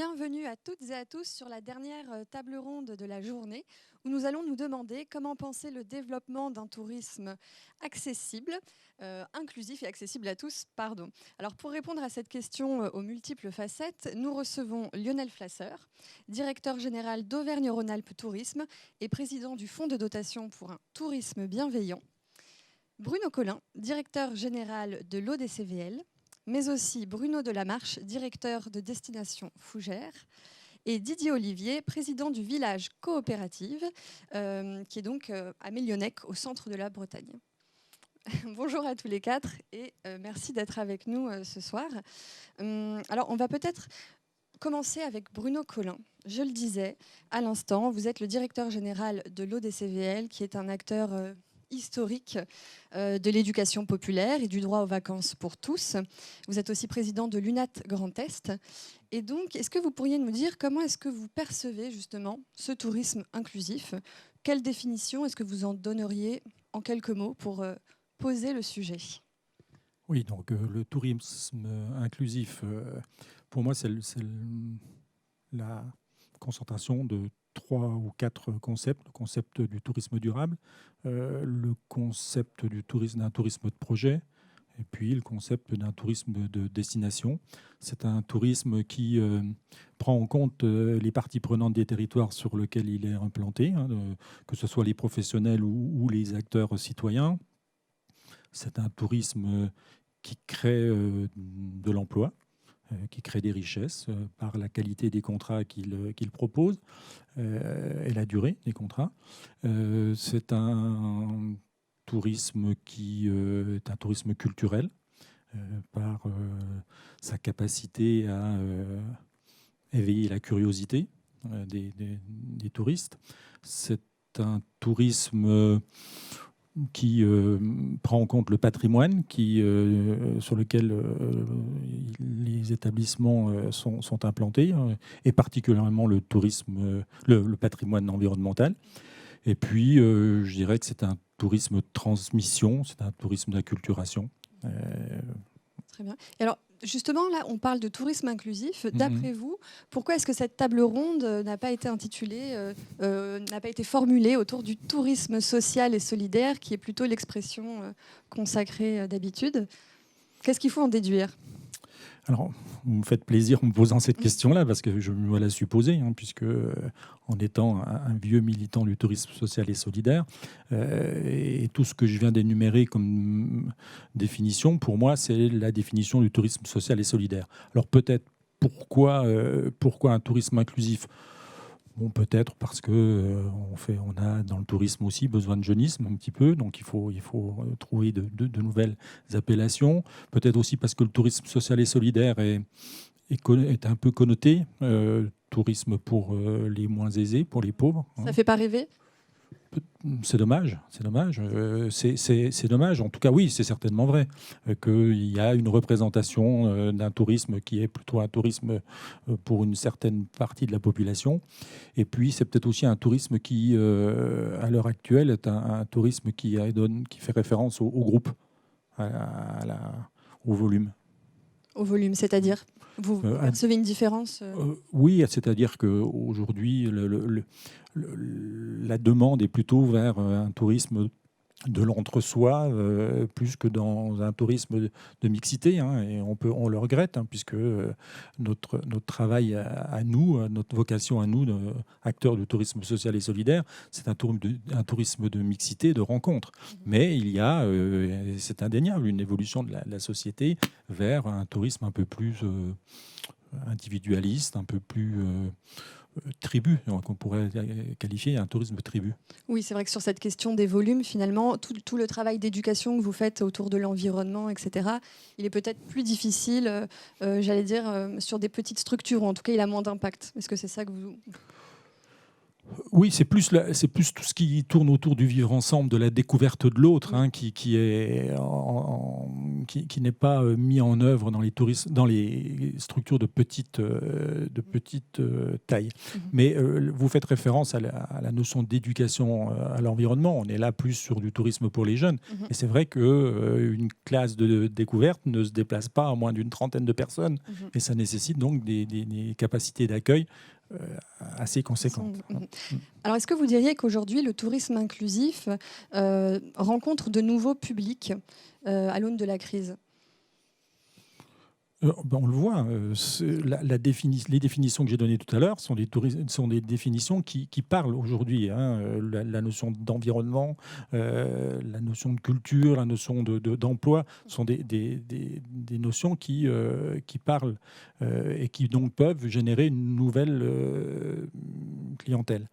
Bienvenue à toutes et à tous sur la dernière table ronde de la journée où nous allons nous demander comment penser le développement d'un tourisme accessible, inclusif et accessible à tous. Pardon. Alors pour répondre à cette question aux multiples facettes, nous recevons Lionel Flasseur, directeur général d'Auvergne-Rhône-Alpes Tourisme et président du Fonds de dotation pour un tourisme bienveillant. Bruno Collin, directeur général de l'ODCVL, mais aussi Bruno Delamarche, directeur de Destination Fougères, et Didier Olivier, président du village coopérative, qui est donc à Mélionnec, au centre de la Bretagne. Bonjour à tous les quatre et merci d'être avec nous ce soir. Alors, on va peut-être commencer avec Bruno Collin. Je le disais à l'instant, vous êtes le directeur général de l'ODCVL, qui est un acteur historique de l'éducation populaire et du droit aux vacances pour tous. Vous êtes aussi président de l'UNAT Grand Est. Et donc, est-ce que vous pourriez nous dire comment est-ce que vous percevez justement ce tourisme inclusif? Quelle définition est-ce que vous en donneriez en quelques mots pour poser le sujet? Oui, donc le tourisme inclusif, pour moi, c'est la concentration de 3 ou 4 concepts. Le concept du tourisme durable, le concept d'un tourisme de projet, et puis le concept d'un tourisme de destination. C'est un tourisme qui prend en compte les parties prenantes des territoires sur lesquels il est implanté, que ce soit les professionnels ou les acteurs citoyens. C'est un tourisme qui crée de l'emploi, qui crée des richesses par la qualité des contrats qu'il propose et la durée des contrats. C'est un tourisme qui est un tourisme culturel par sa capacité à éveiller la curiosité des touristes. C'est un tourisme qui prend en compte le patrimoine sur lequel les établissements sont implantés, et particulièrement le tourisme, le patrimoine environnemental. Et puis, je dirais que c'est un tourisme de transmission, c'est un tourisme d'acculturation. Très bien. Et alors, justement, là, on parle de tourisme inclusif. D'après vous, pourquoi est-ce que cette table ronde n'a pas été intitulée, n'a pas été formulée autour du tourisme social et solidaire, qui est plutôt l'expression consacrée d'habitude? Qu'est-ce qu'il faut en déduire? Alors, vous me faites plaisir en me posant cette question-là, parce que je me la suis posée, puisque en étant un vieux militant du tourisme social et solidaire, et tout ce que je viens d'énumérer comme définition, pour moi, c'est la définition du tourisme social et solidaire. Alors peut-être pourquoi un tourisme inclusif? Bon, peut-être parce que on a dans le tourisme aussi besoin de jeunisme un petit peu, donc il faut trouver de nouvelles appellations. Peut-être aussi parce que le tourisme social et solidaire est un peu connoté, tourisme pour les moins aisés, pour les pauvres. Ça fait pas rêver? C'est dommage, c'est dommage. C'est dommage. En tout cas, oui, c'est certainement vrai qu'il y a une représentation d'un tourisme qui est plutôt un tourisme pour une certaine partie de la population. Et puis, c'est peut-être aussi un tourisme qui, à l'heure actuelle, est un tourisme qui fait référence au groupe, au volume. Au volume, c'est-à-dire? Vous percevez une différence? Oui, c'est-à-dire qu'aujourd'hui, la demande est plutôt vers un tourisme de l'entre-soi, plus que dans un tourisme de mixité, et on le regrette, puisque notre travail à nous, notre vocation à nous, acteurs du tourisme social et solidaire, c'est un tourisme de mixité, de rencontre. Mais il y a, c'est indéniable, une évolution de la société vers un tourisme un peu plus individualiste, un peu plus tribu, qu'on pourrait qualifier un tourisme tribu. Oui, c'est vrai que sur cette question des volumes, finalement, tout le travail d'éducation que vous faites autour de l'environnement, etc., il est peut-être plus difficile, j'allais dire, sur des petites structures, ou en tout cas, il a moins d'impact. Est-ce que c'est ça que vous... Oui, c'est plus tout ce qui tourne autour du vivre ensemble, de la découverte de l'autre, qui n'est pas mis en œuvre dans les structures de petite taille. Mais vous faites référence à la notion d'éducation à l'environnement. On est là plus sur du tourisme pour les jeunes. Et c'est vrai qu'une classe de découverte ne se déplace pas à moins d'une trentaine de personnes. Et ça nécessite donc des capacités d'accueil assez conséquentes. Alors, est-ce que vous diriez qu'aujourd'hui, le tourisme inclusif rencontre de nouveaux publics à l'aune de la crise ? On le voit, les définitions que j'ai données tout à l'heure sont des définitions qui parlent aujourd'hui. La notion d'environnement, la notion de culture, la notion d'emploi sont des notions qui parlent et qui donc peuvent générer une nouvelle clientèle.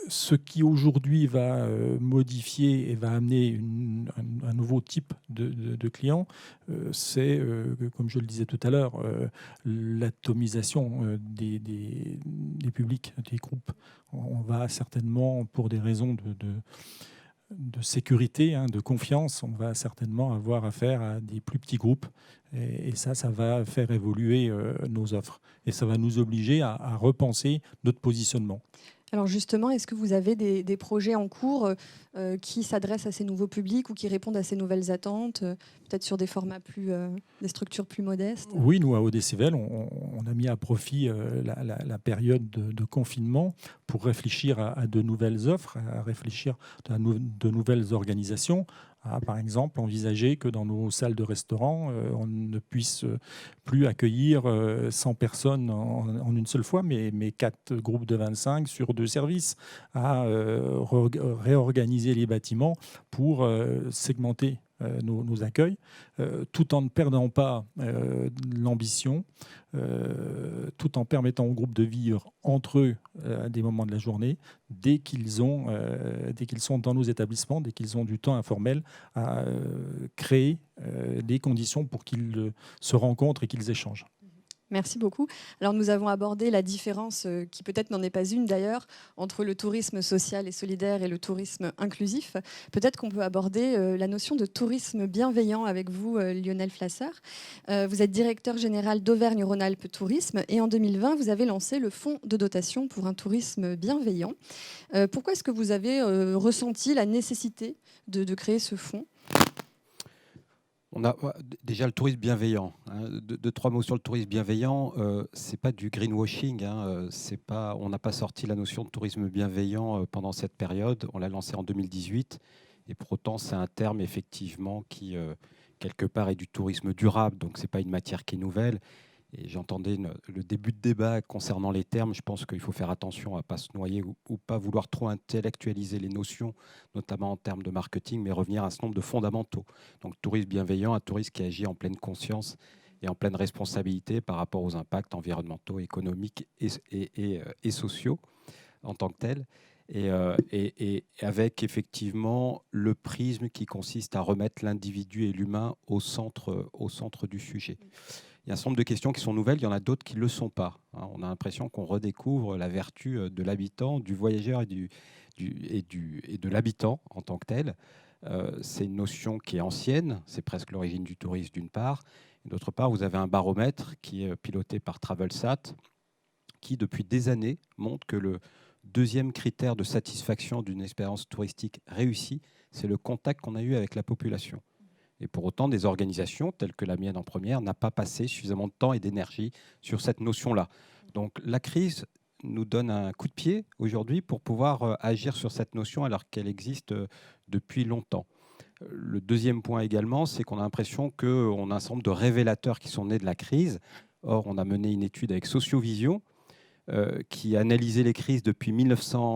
Ce qui aujourd'hui va modifier et va amener un nouveau type de client, c'est, comme je le disais tout à l'heure, l'atomisation des publics, des groupes. On va certainement, pour des raisons de sécurité, de confiance, on va certainement avoir affaire à des plus petits groupes. Et ça va faire évoluer nos offres. Et ça va nous obliger à repenser notre positionnement. Alors justement, est-ce que vous avez des projets en cours qui s'adressent à ces nouveaux publics ou qui répondent à ces nouvelles attentes, peut-être sur des formats des structures plus modestes ? Oui, nous, à ODCVL, on a mis à profit la période de confinement pour réfléchir à de nouvelles offres, à réfléchir à de nouvelles organisations. Par exemple, envisager que dans nos salles de restaurant, on ne puisse plus accueillir 100 personnes en une seule fois, mais 4 groupes de 25 sur 2 services, à réorganiser les bâtiments pour segmenter nos accueils, tout en ne perdant pas l'ambition, tout en permettant aux groupes de vivre entre eux à des moments de la journée, dès qu'ils sont dans nos établissements, dès qu'ils ont du temps informel, à créer des conditions pour qu'ils se rencontrent et qu'ils échangent. Merci beaucoup. Alors nous avons abordé la différence, qui peut-être n'en est pas une d'ailleurs, entre le tourisme social et solidaire et le tourisme inclusif. Peut-être qu'on peut aborder la notion de tourisme bienveillant avec vous, Lionel Flasser. Vous êtes directeur général d'Auvergne-Rhône-Alpes Tourisme et en 2020, vous avez lancé le fonds de dotation pour un tourisme bienveillant. Pourquoi est-ce que vous avez ressenti la nécessité de créer ce fonds ? On a déjà le tourisme bienveillant. Deux, trois mots sur le tourisme bienveillant. C'est pas du greenwashing. On n'a pas sorti la notion de tourisme bienveillant pendant cette période. On l'a lancé en 2018. Et pour autant, c'est un terme effectivement qui, quelque part, est du tourisme durable. Donc, c'est pas une matière qui est nouvelle. Et j'entendais le début de débat concernant les termes. Je pense qu'il faut faire attention à ne pas se noyer ou pas vouloir trop intellectualiser les notions, notamment en termes de marketing, mais revenir à un certain nombre de fondamentaux. Donc, tourisme bienveillant, un tourisme qui agit en pleine conscience et en pleine responsabilité par rapport aux impacts environnementaux, économiques et sociaux en tant que tels. Et avec effectivement le prisme qui consiste à remettre l'individu et l'humain au centre du sujet. Il y a un certain nombre de questions qui sont nouvelles, il y en a d'autres qui ne le sont pas. On a l'impression qu'on redécouvre la vertu de l'habitant, du voyageur et de l'habitant en tant que tel. C'est une notion qui est ancienne, c'est presque l'origine du tourisme d'une part. Et d'autre part, vous avez un baromètre qui est piloté par TravelSat, qui depuis des années montre que le deuxième critère de satisfaction d'une expérience touristique réussie, c'est le contact qu'on a eu avec la population. Et pour autant, des organisations telles que la mienne en première n'a pas passé suffisamment de temps et d'énergie sur cette notion-là. Donc la crise nous donne un coup de pied aujourd'hui pour pouvoir agir sur cette notion alors qu'elle existe depuis longtemps. Le deuxième point également, c'est qu'on a l'impression qu'on a un certain nombre de révélateurs qui sont nés de la crise. Or, on a mené une étude avec Sociovision qui a analysé les crises depuis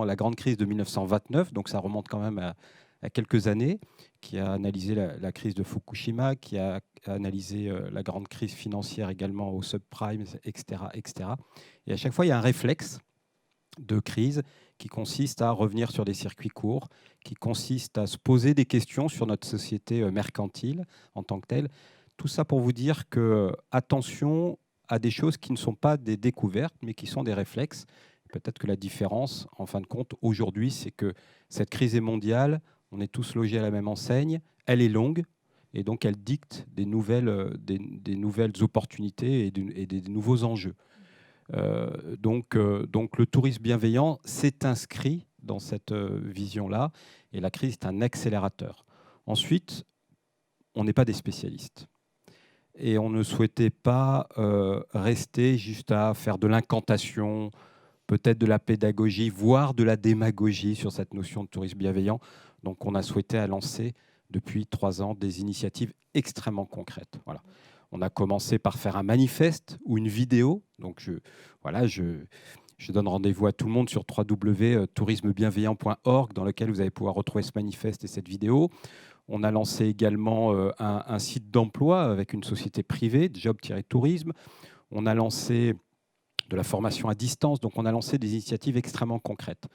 la grande crise de 1929, donc ça remonte quand même à quelques années, qui a analysé la crise de Fukushima, qui a analysé la grande crise financière également au subprime, etc., etc. Et à chaque fois, il y a un réflexe de crise qui consiste à revenir sur des circuits courts, qui consiste à se poser des questions sur notre société mercantile en tant que telle. Tout ça pour vous dire que attention à des choses qui ne sont pas des découvertes, mais qui sont des réflexes, Peut-être que la différence, en fin de compte, aujourd'hui, c'est que cette crise est mondiale, on est tous logés à la même enseigne, elle est longue, et donc elle dicte des nouvelles opportunités et des nouveaux enjeux. Donc le tourisme bienveillant s'est inscrit dans cette vision-là, et la crise est un accélérateur. Ensuite, on n'est pas des spécialistes. Et on ne souhaitait pas rester juste à faire de l'incantation, peut-être de la pédagogie, voire de la démagogie sur cette notion de tourisme bienveillant. Donc on a souhaité lancer depuis 3 ans des initiatives extrêmement concrètes. Voilà. On a commencé par faire un manifeste ou une vidéo. Donc je donne rendez-vous à tout le monde sur www.tourismebienveillant.org dans lequel vous allez pouvoir retrouver ce manifeste et cette vidéo. On a lancé également un site d'emploi avec une société privée, Job-Tourisme. On a lancé de la formation à distance. Donc, on a lancé des initiatives extrêmement concrètes.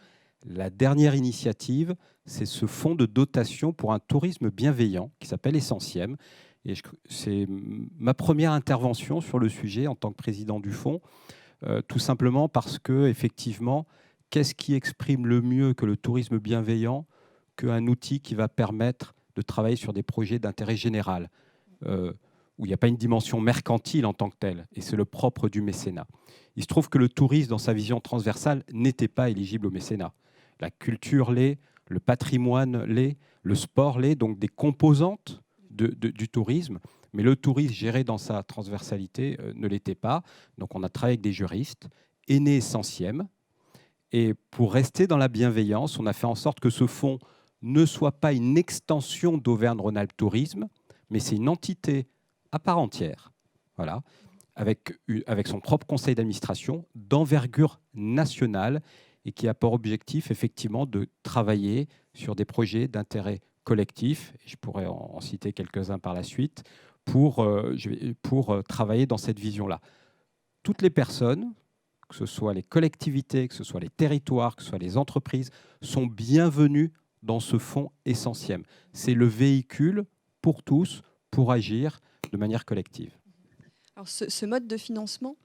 La dernière initiative, c'est ce fonds de dotation pour un tourisme bienveillant qui s'appelle Essentiem. Et c'est ma première intervention sur le sujet en tant que président du fonds, tout simplement parce que, effectivement, qu'est-ce qui exprime le mieux que le tourisme bienveillant qu'un outil qui va permettre de travailler sur des projets d'intérêt général, où il n'y a pas une dimension mercantile en tant que telle, et c'est le propre du mécénat. Il se trouve que le tourisme, dans sa vision transversale, n'était pas éligible au mécénat. La culture l'est, le patrimoine l'est, le sport l'est, donc des composantes du tourisme, mais le tourisme géré dans sa transversalité ne l'était pas. Donc on a travaillé avec des juristes, est né Essentiem, et pour rester dans la bienveillance, on a fait en sorte que ce fonds ne soit pas une extension d'Auvergne-Rhône-Alpes Tourisme, mais c'est une entité à part entière, voilà, avec son propre conseil d'administration d'envergure nationale et qui a pour objectif effectivement de travailler sur des projets d'intérêt collectif, et je pourrais en citer quelques-uns par la suite, pour travailler dans cette vision-là. Toutes les personnes, que ce soit les collectivités, que ce soit les territoires, que ce soit les entreprises, sont bienvenues dans ce fonds Essentiem. C'est le véhicule pour tous, pour agir de manière collective. Alors ce mode de financement,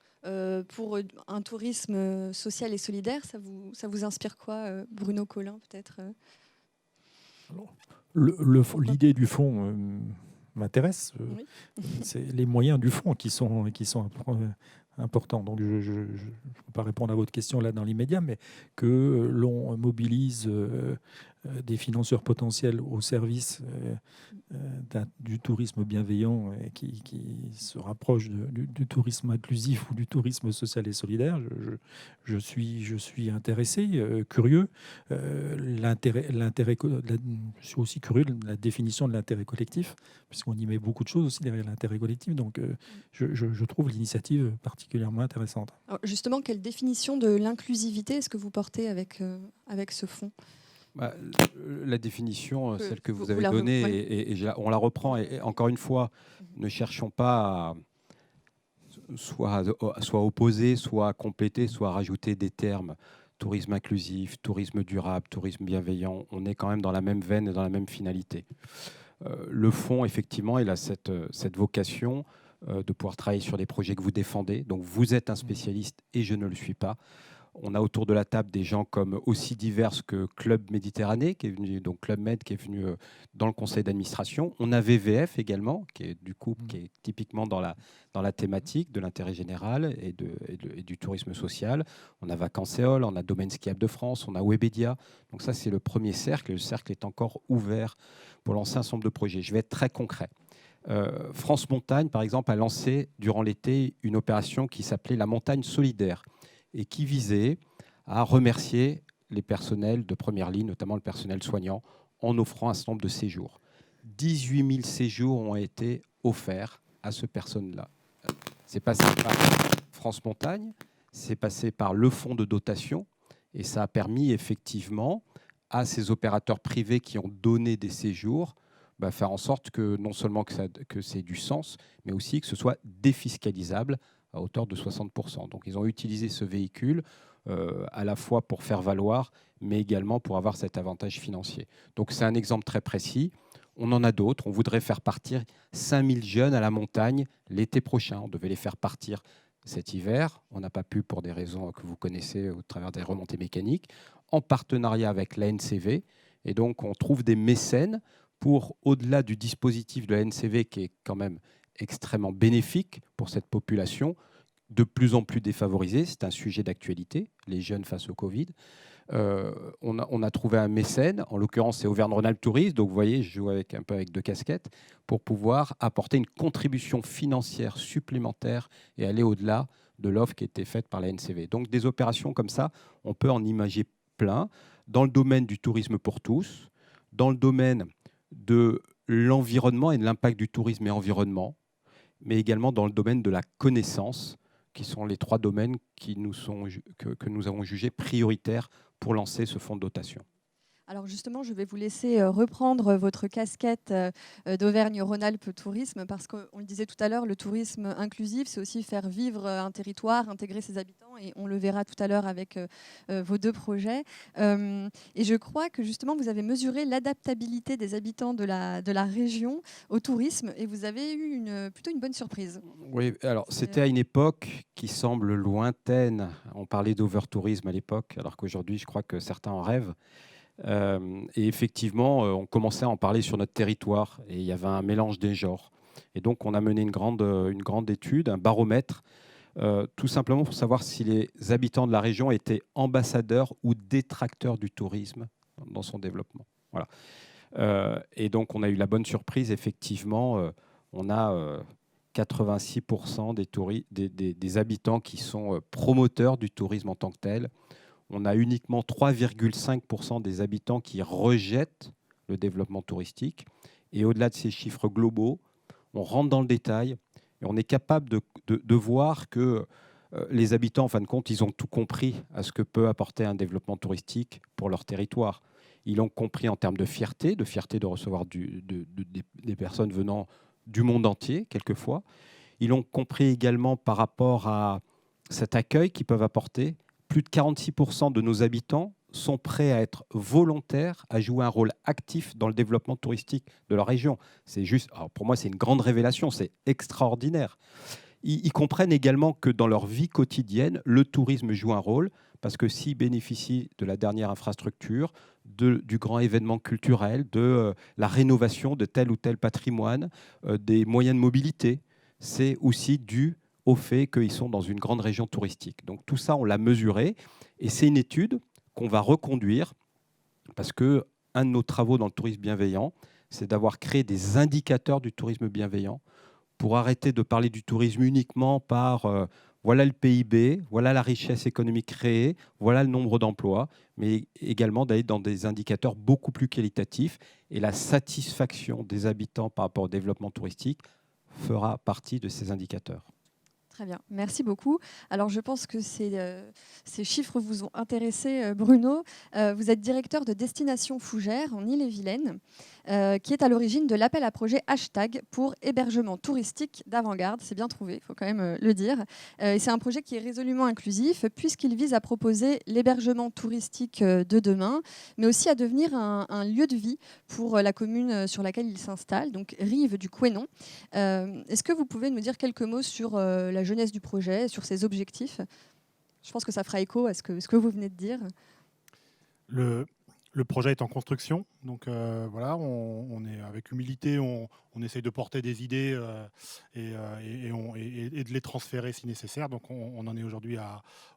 pour un tourisme social et solidaire, ça vous inspire quoi, Bruno Collin, peut-être? L'idée du fonds m'intéresse. Oui. C'est les moyens du fonds qui sont importants. Donc, je ne peux pas répondre à votre question là dans l'immédiat, mais que l'on mobilise des financeurs potentiels au service du tourisme bienveillant et qui se rapproche du tourisme inclusif ou du tourisme social et solidaire. Je suis intéressé, curieux. Je suis aussi curieux de la définition de l'intérêt collectif, puisqu'on y met beaucoup de choses aussi derrière l'intérêt collectif. Donc, je trouve l'initiative particulièrement intéressante. Alors justement, quelle définition de l'inclusivité est-ce que vous portez avec ce fonds ? La définition, celle que vous avez donnée, et on la reprend. Et encore une fois, ne cherchons pas à soit opposer, soit à compléter, soit à rajouter des termes. Tourisme inclusif, tourisme durable, tourisme bienveillant. On est quand même dans la même veine et dans la même finalité. Le fonds, effectivement, il a cette vocation de pouvoir travailler sur des projets que vous défendez. Donc, vous êtes un spécialiste et je ne le suis pas. On a autour de la table des gens comme aussi divers que Club Méditerranée, qui est venu, donc Club Med, qui est venu dans le conseil d'administration. On a VVF également, qui est typiquement dans la thématique de l'intérêt général et du tourisme social. On a Vacances-Éole, on a Domaine Skiable de France, on a Webedia. Donc ça, c'est le premier cercle. Et le cercle est encore ouvert pour lancer un certain nombre de projets. Je vais être très concret. France Montagne, par exemple, a lancé durant l'été une opération qui s'appelait la Montagne solidaire, et qui visait à remercier les personnels de première ligne, notamment le personnel soignant, en offrant un certain nombre de séjours. 18 000 séjours ont été offerts à ce personnel-là. C'est passé par France Montagne, c'est passé par le fonds de dotation, et ça a permis effectivement à ces opérateurs privés qui ont donné des séjours, faire en sorte que non seulement que c'est du sens, mais aussi que ce soit défiscalisable à hauteur de 60%. Donc ils ont utilisé ce véhicule à la fois pour faire valoir, mais également pour avoir cet avantage financier. Donc c'est un exemple très précis. On en a d'autres. On voudrait faire partir 5000 jeunes à la montagne l'été prochain. On devait les faire partir cet hiver. On n'a pas pu pour des raisons que vous connaissez au travers des remontées mécaniques, en partenariat avec la NCV. Et donc, on trouve des mécènes pour, au-delà du dispositif de la NCV qui est quand même extrêmement bénéfique pour cette population, de plus en plus défavorisée. C'est un sujet d'actualité, les jeunes face au Covid. On a trouvé un mécène, en l'occurrence c'est Auvergne-Rhône-Alpes Tourisme, donc vous voyez, je joue un peu avec deux casquettes, pour pouvoir apporter une contribution financière supplémentaire et aller au-delà de l'offre qui était faite par la NCV. Donc des opérations comme ça, on peut en imaginer plein, dans le domaine du tourisme pour tous, dans le domaine de l'environnement et de l'impact du tourisme et environnement, mais également dans le domaine de la connaissance, qui sont les 3 domaines que nous avons jugés prioritaires pour lancer ce fonds de dotation. Alors justement, je vais vous laisser reprendre votre casquette d'Auvergne-Rhône-Alpes Tourisme, parce qu'on le disait tout à l'heure, le tourisme inclusif, c'est aussi faire vivre un territoire, intégrer ses habitants, et on le verra tout à l'heure avec vos 2 projets. Et je crois que justement, vous avez mesuré l'adaptabilité des habitants de la région au tourisme, et vous avez eu plutôt une bonne surprise. Oui, alors c'était à une époque qui semble lointaine. On parlait d'overtourisme à l'époque, alors qu'aujourd'hui, je crois que certains en rêvent. Et effectivement, on commençait à en parler sur notre territoire et il y avait un mélange des genres. Et donc, on a mené une grande étude, un baromètre, tout simplement pour savoir si les habitants de la région étaient ambassadeurs ou détracteurs du tourisme dans son développement. Voilà. Et donc, on a eu la bonne surprise, effectivement, on a 86% des habitants qui sont promoteurs du tourisme en tant que tel. On a uniquement 3,5% des habitants qui rejettent le développement touristique. Et au-delà de ces chiffres globaux, on rentre dans le détail et on est capable de voir que les habitants, en fin de compte, ils ont tout compris à ce que peut apporter un développement touristique pour leur territoire. Ils l'ont compris en termes de fierté de recevoir des personnes venant du monde entier, quelquefois. Ils l'ont compris également par rapport à cet accueil qu'ils peuvent apporter. Plus de 46% de nos habitants sont prêts à être volontaires, à jouer un rôle actif dans le développement touristique de leur région. C'est juste, alors pour moi, c'est une grande révélation, c'est extraordinaire. Ils comprennent également que dans leur vie quotidienne, le tourisme joue un rôle, parce que s'ils bénéficient de la dernière infrastructure, du grand événement culturel, de la rénovation de tel ou tel patrimoine, des moyens de mobilité, c'est aussi dû au fait qu'ils sont dans une grande région touristique. Donc tout ça, on l'a mesuré, et c'est une étude qu'on va reconduire, parce qu'un de nos travaux dans le tourisme bienveillant, c'est d'avoir créé des indicateurs du tourisme bienveillant pour arrêter de parler du tourisme uniquement par voilà le PIB, voilà la richesse économique créée, voilà le nombre d'emplois, mais également d'aller dans des indicateurs beaucoup plus qualitatifs. Et la satisfaction des habitants par rapport au développement touristique fera partie de ces indicateurs. Très bien, merci beaucoup. Alors, je pense que ces chiffres vous ont intéressé, Bruno. Vous êtes directeur de Destination Fougères en Ille-et-Vilaine, qui est à l'origine de l'appel à projet hashtag pour hébergement touristique d'avant-garde. C'est bien trouvé, il faut quand même le dire. Et c'est un projet qui est résolument inclusif, puisqu'il vise à proposer l'hébergement touristique de demain, mais aussi à devenir un lieu de vie pour la commune sur laquelle il s'installe, donc Rive du Couesnon. Est-ce que vous pouvez nous dire quelques mots sur la jeunesse du projet, sur ses objectifs? Je pense que ça fera écho à ce que vous venez de dire. Le projet est en construction, donc voilà, on est avec humilité, on essaye de porter des idées et de les transférer si nécessaire. Donc on en est aujourd'hui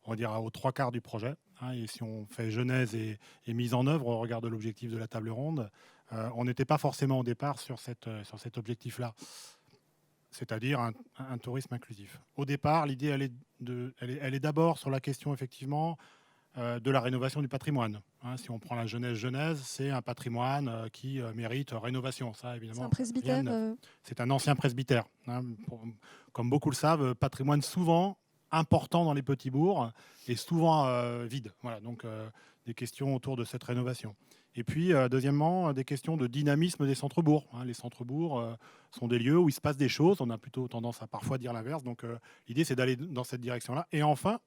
on va dire aux 3/4 du projet. Hein, et si on fait genèse et mise en œuvre au regard de l'objectif de la table ronde, on n'était pas forcément au départ sur cet objectif-là, c'est-à-dire un tourisme inclusif. Au départ, l'idée elle est d'abord sur la question effectivement de la rénovation du patrimoine. Hein, si on prend la Genèse, c'est un patrimoine qui mérite rénovation. Ça, évidemment, c'est un presbytère c'est un ancien presbytère. Hein, comme beaucoup le savent, patrimoine souvent important dans les petits bourgs et souvent vide. Voilà, donc des questions autour de cette rénovation. Et puis, deuxièmement, des questions de dynamisme des centres-bourgs. Hein, les centres-bourgs sont des lieux où il se passe des choses. On a plutôt tendance à parfois dire l'inverse. Donc, l'idée, c'est d'aller dans cette direction-là. Et enfin,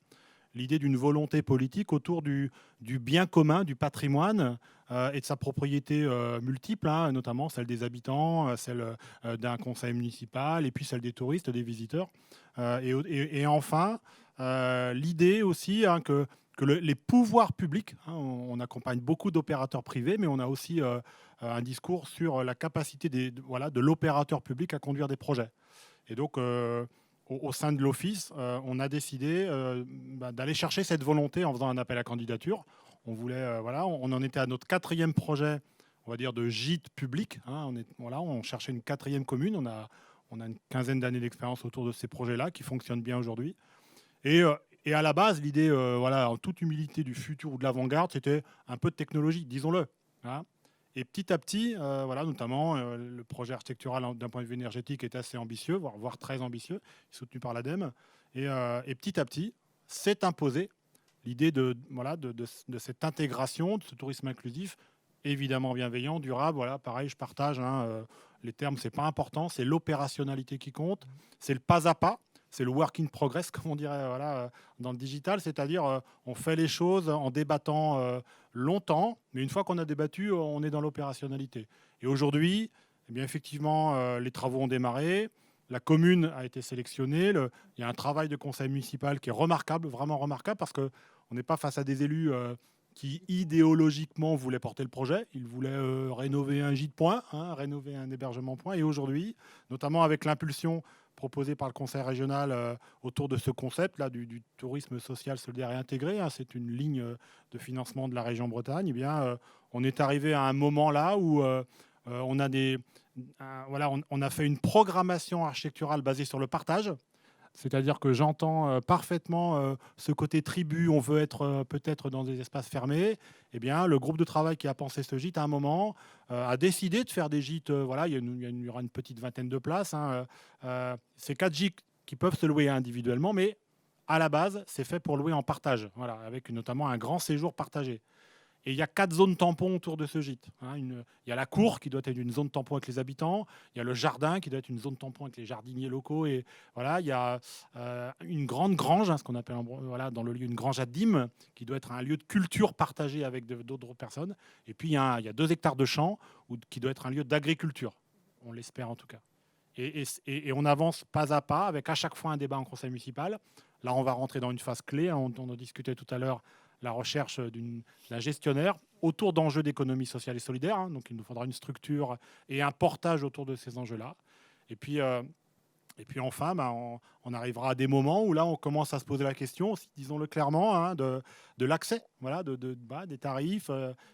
l'idée d'une volonté politique autour du bien commun, du patrimoine, et de sa propriété multiple, hein, notamment celle des habitants, celle d'un conseil municipal, et puis celle des touristes, des visiteurs. Et enfin, l'idée aussi, hein, que les pouvoirs publics, hein, on accompagne beaucoup d'opérateurs privés, mais on a aussi un discours sur la capacité de l'opérateur public à conduire des projets. Et donc, au sein de l'Office, on a décidé d'aller chercher cette volonté en faisant un appel à candidature. On voulait, on en était à notre 4e projet, on va dire, de gîte public, hein. On cherchait une 4e commune. On a une quinzaine d'années d'expérience autour de ces projets-là qui fonctionnent bien aujourd'hui. Et à la base, l'idée, en toute humilité, du futur ou de l'avant-garde, c'était un peu de technologie, disons-le, hein. Et petit à petit, notamment, le projet architectural d'un point de vue énergétique est assez ambitieux, voire très ambitieux, soutenu par l'ADEME. Et petit à petit, s'est imposée l'idée de cette intégration, de ce tourisme inclusif, évidemment bienveillant, durable. Voilà, pareil, je partage, hein, les termes, c'est pas important, c'est l'opérationnalité qui compte, c'est le pas à pas. C'est le work in progress, comme on dirait dans le digital, c'est-à-dire on fait les choses en débattant longtemps, mais une fois qu'on a débattu, on est dans l'opérationnalité. Et aujourd'hui, eh bien, effectivement, les travaux ont démarré, la commune a été sélectionnée, il y a un travail de conseil municipal qui est remarquable, vraiment remarquable, parce qu'on n'est pas face à des élus qui idéologiquement voulaient porter le projet, ils voulaient rénover un gîte point, hein, rénover un hébergement point, et aujourd'hui, notamment avec l'impulsion proposé par le conseil régional autour de ce concept-là du tourisme social, solidaire et intégré, hein, c'est une ligne de financement de la région Bretagne, eh bien, on est arrivé à un moment là où on a fait une programmation architecturale basée sur le partage. C'est-à-dire que j'entends parfaitement ce côté tribu, on veut être peut-être dans des espaces fermés. Eh bien, le groupe de travail qui a pensé ce gîte, à un moment, a décidé de faire des gîtes. Il y aura une petite vingtaine de places, hein. C'est 4 gîtes qui peuvent se louer individuellement, mais à la base, c'est fait pour louer en partage, voilà, avec notamment un grand séjour partagé. Et il y a 4 zones tampons autour de ce gîte, hein. Il y a la cour qui doit être une zone tampon avec les habitants. Il y a le jardin qui doit être une zone tampon avec les jardiniers locaux. Et voilà, il y a une grande grange, hein, ce qu'on appelle dans le lieu une grange à dîmes, qui doit être un lieu de culture partagé avec d'autres personnes. Et puis il y a 2 hectares de champs qui doit être un lieu d'agriculture. On l'espère en tout cas. Et on avance pas à pas avec à chaque fois un débat en conseil municipal. Là, on va rentrer dans une phase clé. On en discutait tout à l'heure, la recherche d'un gestionnaire autour d'enjeux d'économie sociale et solidaire. Hein. Donc, il nous faudra une structure et un portage autour de ces enjeux-là. Et puis enfin, on arrivera à des moments où là, on commence à se poser la question, disons-le clairement, hein, de l'accès, voilà, des tarifs.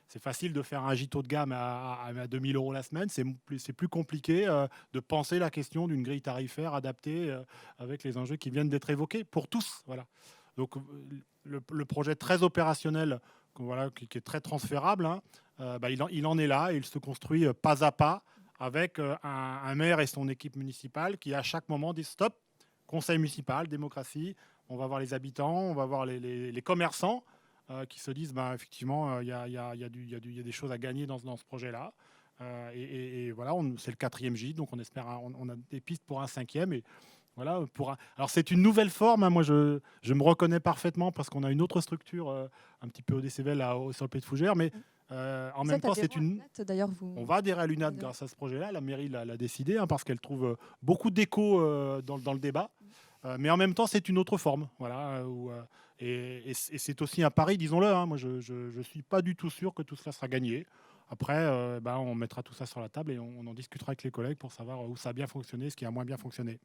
C'est facile de faire un gîte haut de gamme à 2 000 € la semaine. C'est plus compliqué de penser la question d'une grille tarifaire adaptée avec les enjeux qui viennent d'être évoqués pour tous. Voilà. Donc, le projet très opérationnel, qui est très transférable, hein, il en est là et il se construit pas à pas avec un maire et son équipe municipale qui, à chaque moment, dit stop, conseil municipal, démocratie, on va voir les habitants, on va voir les commerçants qui se disent effectivement, il y a des choses à gagner dans ce projet-là. Et voilà, c'est le 4e gîte, donc on espère, on a des pistes pour un 5e. Et voilà, alors c'est une nouvelle forme, hein. Moi je me reconnais parfaitement parce qu'on a une autre structure un petit peu au décével sur le Pays de Fougères, mais en même temps on va adhérer à l'UNAD grâce à ce projet-là. La mairie l'a décidé, hein, parce qu'elle trouve beaucoup d'écho dans le débat, mais en même temps c'est une autre forme, voilà, et c'est aussi un pari, disons-le, hein. Moi je suis pas du tout sûr que tout cela sera gagné. Après, on mettra tout ça sur la table et on en discutera avec les collègues pour savoir où ça a bien fonctionné, ce qui a moins bien fonctionné.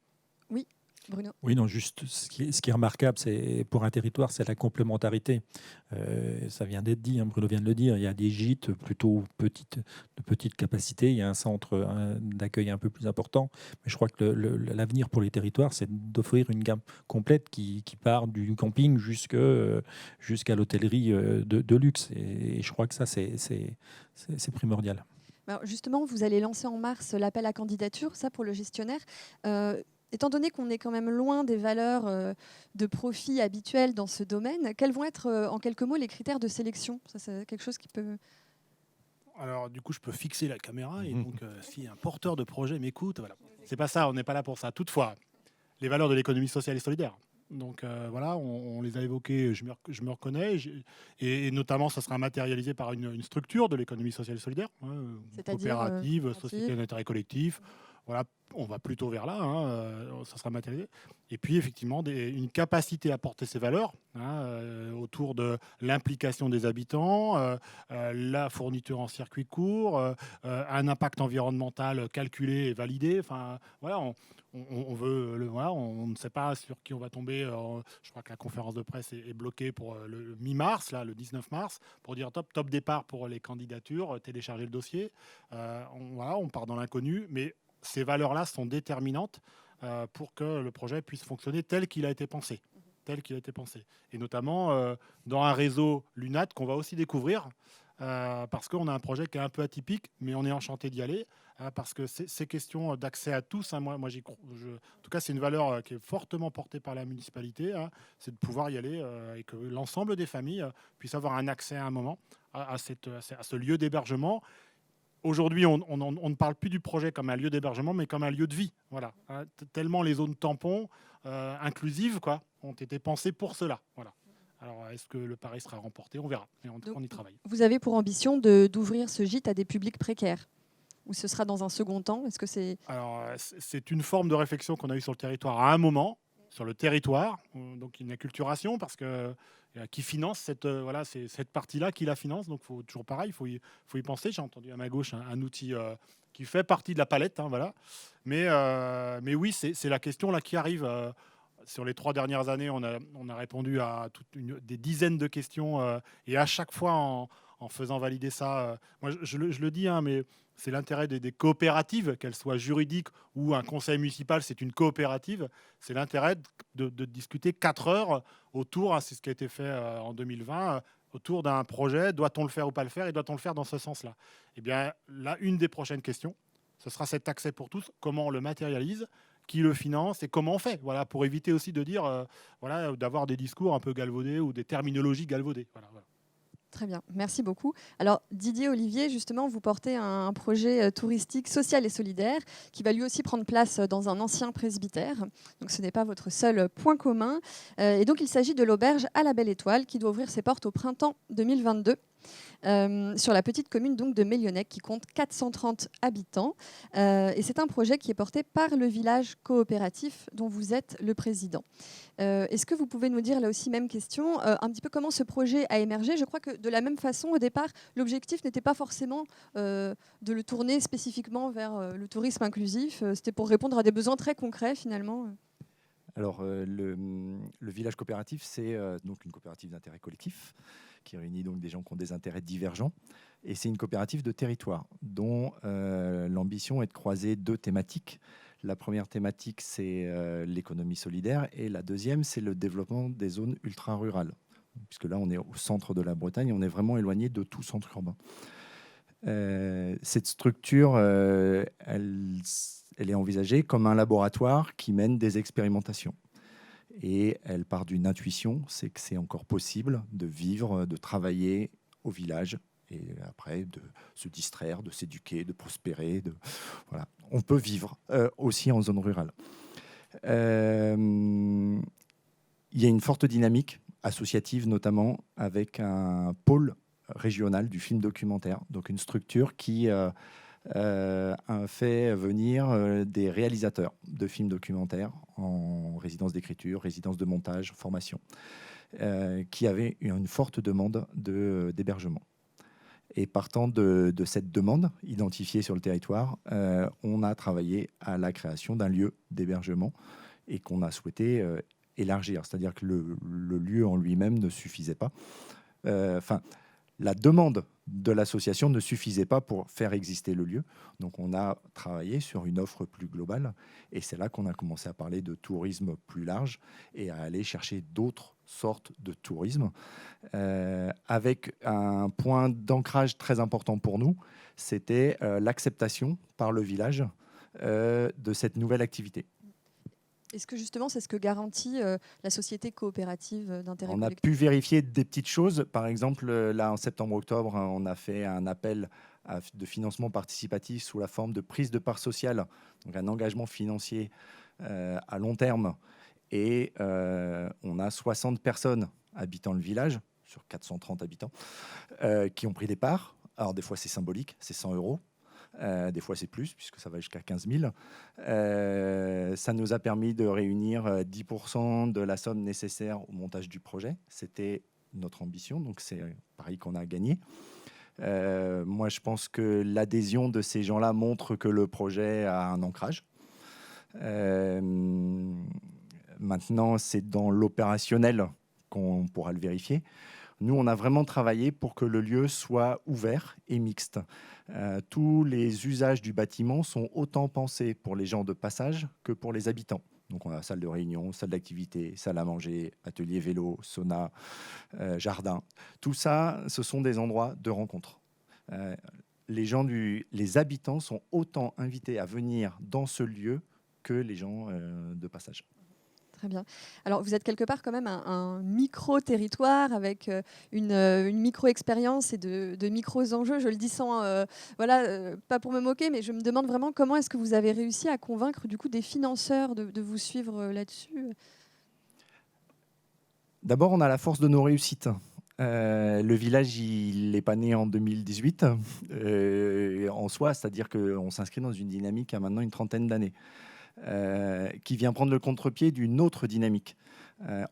Oui, Bruno. Oui, non, juste ce qui est remarquable, c'est pour un territoire, c'est la complémentarité. Ça vient d'être dit, hein, Bruno vient de le dire. Il y a des gîtes plutôt de petite capacité, il y a un centre d'accueil un peu plus important. Mais je crois que l'avenir pour les territoires, c'est d'offrir une gamme complète qui part du camping jusqu'à l'hôtellerie de luxe. Et je crois que ça, c'est primordial. Alors justement, vous allez lancer en mars l'appel à candidature, ça pour le gestionnaire. Étant donné qu'on est quand même loin des valeurs de profit habituelles dans ce domaine, quels vont être en quelques mots les critères de sélection ? Ça, c'est quelque chose qui peut... Alors du coup, je peux fixer la caméra et donc si un porteur de projet m'écoute, voilà. C'est pas ça, on n'est pas là pour ça. Toutefois, les valeurs de l'économie sociale et solidaire, Donc voilà, on les a évoqués, je me reconnais, et notamment ça sera matérialisé par une structure de l'économie sociale et solidaire, C'est-à-dire coopérative, société d'intérêt collectif. Voilà, on va plutôt vers là, ça sera matérialisé. Et puis effectivement, une capacité à porter ces valeurs autour de l'implication des habitants, la fourniture en circuit court, un impact environnemental calculé et validé. Enfin, voilà, on veut voilà, on ne sait pas sur qui on va tomber. Je crois que la conférence de presse est bloquée pour le mi-mars, là, le 19 mars, pour dire top départ pour les candidatures, télécharger le dossier. Voilà, on part dans l'inconnu, mais ces valeurs-là sont déterminantes pour que le projet puisse fonctionner tel qu'il a été pensé. Et notamment dans un réseau LUNAT qu'on va aussi découvrir, parce qu'on a un projet qui est un peu atypique, mais on est enchanté d'y aller, parce que ces questions d'accès à tous, moi j'y crois. En tout cas, c'est une valeur qui est fortement portée par la municipalité, c'est de pouvoir y aller et que l'ensemble des familles puissent avoir un accès à un moment à ce lieu d'hébergement. Aujourd'hui, on ne parle plus du projet comme un lieu d'hébergement, mais comme un lieu de vie. Voilà. Tellement les zones tampons inclusives ont été pensées pour cela. Voilà. Alors, est-ce que le pari sera remporté? On verra. Mais on y travaille. Vous avez pour ambition d'ouvrir ce gîte à des publics précaires? Ou ce sera dans un second temps? Est-ce que c'est... Alors, c'est une forme de réflexion qu'on a eue sur le territoire à un moment, sur le territoire. Donc, une acculturation, parce que qui finance cette partie-là, qui la finance. Donc, faut toujours pareil, faut y penser. J'ai entendu à ma gauche un outil qui fait partie de la palette. Voilà. Mais oui, c'est la question là qui arrive. Sur les 3 dernières années, on a répondu à des dizaines de questions et à chaque fois en faisant valider ça. Moi, je le dis, mais c'est l'intérêt des coopératives, qu'elles soient juridiques ou un conseil municipal, c'est une coopérative. C'est l'intérêt de discuter 4 heures autour, c'est ce qui a été fait en 2020, autour d'un projet. Doit-on le faire ou pas le faire? Et doit-on le faire dans ce sens-là? Eh bien, là, une des prochaines questions, ce sera cet accès pour tous. Comment on le matérialise? Qui le finance et comment on fait, voilà, pour éviter aussi de dire, voilà, d'avoir des discours un peu galvaudés ou des terminologies galvaudées. Voilà. Très bien, merci beaucoup. Alors Didier Olivier, justement, vous portez un projet touristique social et solidaire qui va lui aussi prendre place dans un ancien presbytère. Donc ce n'est pas votre seul point commun. Et donc il s'agit de l'auberge à la Belle Étoile qui doit ouvrir ses portes au printemps 2022. Sur la petite commune donc de Mélionnec qui compte 430 habitants. Et c'est un projet qui est porté par le village coopératif dont vous êtes le président. Est-ce que vous pouvez nous dire, là aussi, même question, un petit peu comment ce projet a émergé? Je crois que de la même façon, au départ, l'objectif n'était pas forcément de le tourner spécifiquement vers le tourisme inclusif. C'était pour répondre à des besoins très concrets, finalement. Alors, le village coopératif, c'est donc une coopérative d'intérêt collectif qui réunit donc des gens qui ont des intérêts divergents. Et c'est une coopérative de territoire dont l'ambition est de croiser 2 thématiques. La première thématique, c'est l'économie solidaire, et la deuxième, c'est le développement des zones ultra-rurales. Puisque là, on est au centre de la Bretagne, on est vraiment éloigné de tout centre urbain. Cette structure, elle est envisagée comme un laboratoire qui mène des expérimentations. Et elle part d'une intuition, c'est que c'est encore possible de vivre, de travailler au village, et après de se distraire, de s'éduquer, de prospérer. Voilà. On peut vivre aussi en zone rurale. Il y a une forte dynamique associative, notamment avec un pôle régional du film documentaire, donc une structure qui fait venir des réalisateurs de films documentaires en résidence d'écriture, résidence de montage, formation, qui avaient une forte demande d'hébergement. Et partant de cette demande identifiée sur le territoire, on a travaillé à la création d'un lieu d'hébergement et qu'on a souhaité élargir. C'est-à-dire que le lieu en lui-même ne suffisait pas. La demande de l'association ne suffisait pas pour faire exister le lieu. Donc on a travaillé sur une offre plus globale et c'est là qu'on a commencé à parler de tourisme plus large et à aller chercher d'autres sortes de tourisme avec un point d'ancrage très important pour nous, c'était l'acceptation par le village de cette nouvelle activité. Est-ce que justement, c'est ce que garantit la société coopérative d'intérêt collectif? On a pu vérifier des petites choses. Par exemple, là, en septembre-octobre, on a fait un appel de financement participatif sous la forme de prise de part sociale, donc un engagement financier à long terme, Et on a 60 personnes habitant le village, sur 430 habitants, qui ont pris des parts. Alors des fois c'est symbolique, c'est 100 €. Des fois c'est plus, puisque ça va jusqu'à 15 000. Ça nous a permis de réunir 10% de la somme nécessaire au montage du projet. C'était notre ambition, donc c'est pareil qu'on a gagné. Moi, je pense que l'adhésion de ces gens-là montre que le projet a un ancrage. Maintenant, c'est dans l'opérationnel qu'on pourra le vérifier. Nous, on a vraiment travaillé pour que le lieu soit ouvert et mixte. Tous les usages du bâtiment sont autant pensés pour les gens de passage que pour les habitants. Donc, on a salle de réunion, salle d'activité, salle à manger, atelier vélo, sauna, jardin. Tout ça, ce sont des endroits de rencontre. Les habitants sont autant invités à venir dans ce lieu que les gens de passage. Très bien. Alors, vous êtes quelque part quand même un micro-territoire avec une micro-expérience et de micro-enjeux. Je le dis sans, pas pour me moquer, mais je me demande vraiment comment est-ce que vous avez réussi à convaincre du coup des financeurs de vous suivre là-dessus. D'abord, on a la force de nos réussites. Le village, il n'est pas né en 2018 en soi, c'est-à-dire qu'on s'inscrit dans une dynamique à maintenant une trentaine d'années. Qui vient prendre le contre-pied d'une autre dynamique.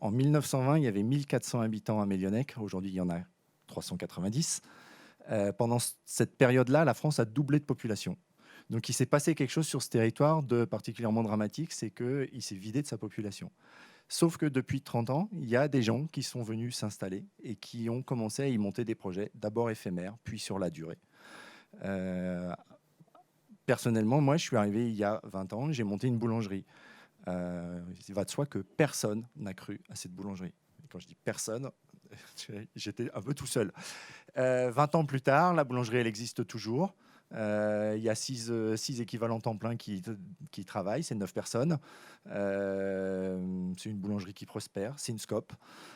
En 1920, il y avait 1400 habitants à Mélionec. Aujourd'hui, il y en a 390. Pendant cette période-là, la France a doublé de population. Donc, il s'est passé quelque chose sur ce territoire de particulièrement dramatique, c'est qu'il s'est vidé de sa population. Sauf que depuis 30 ans, il y a des gens qui sont venus s'installer et qui ont commencé à y monter des projets, d'abord éphémères, puis sur la durée. Personnellement, moi, je suis arrivé il y a 20 ans, j'ai monté une boulangerie. Il va de soi que personne n'a cru à cette boulangerie. Et quand je dis personne, j'étais un peu tout seul. 20 ans plus tard, la boulangerie, elle existe toujours. Il y a 6 équivalents temps plein qui travaillent, c'est 9 personnes. C'est une boulangerie qui prospère, c'est une scope,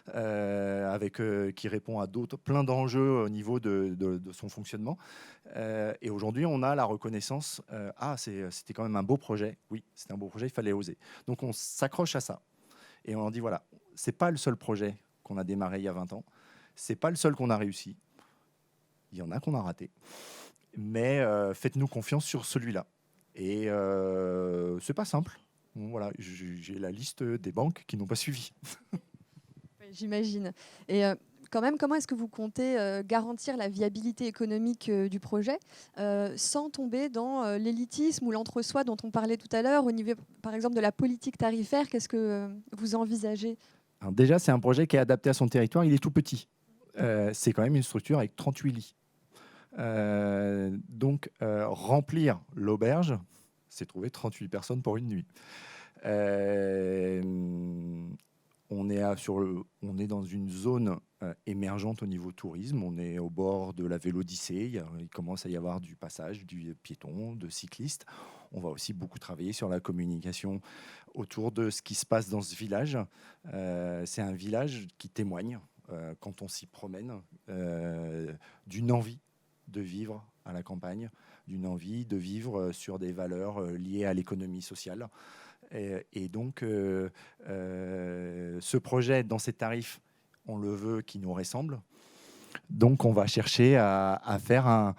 qui répond à plein d'enjeux au niveau de son fonctionnement. Et aujourd'hui, on a la reconnaissance, c'était quand même un beau projet. Oui, c'était un beau projet, il fallait oser. Donc on s'accroche à ça. Et on leur dit, voilà, c'est pas le seul projet qu'on a démarré il y a 20 ans. C'est pas le seul qu'on a réussi. Il y en a qu'on a raté. Mais faites-nous confiance sur celui-là. Et c'est pas simple. Bon, voilà, j'ai la liste des banques qui n'ont pas suivi. Oui, j'imagine. Et quand même, comment est-ce que vous comptez garantir la viabilité économique du projet sans tomber dans l'élitisme ou l'entre-soi dont on parlait tout à l'heure au niveau, par exemple, de la politique tarifaire? Qu'est-ce que vous envisagez? Alors déjà, c'est un projet qui est adapté à son territoire. Il est tout petit. C'est quand même une structure avec 38 lits. Donc, remplir l'auberge, c'est trouver 38 personnes pour une nuit. On est dans une zone émergente au niveau tourisme. On est au bord de la Vélodyssée. Il commence à y avoir du passage, du piéton, de cyclistes. On va aussi beaucoup travailler sur la communication autour de ce qui se passe dans ce village. C'est un village qui témoigne, quand on s'y promène, d'une envie de vivre à la campagne, d'une envie de vivre sur des valeurs liées à l'économie sociale. Et donc, ce projet, dans ses tarifs, on le veut qui nous ressemble. Donc, on va chercher à faire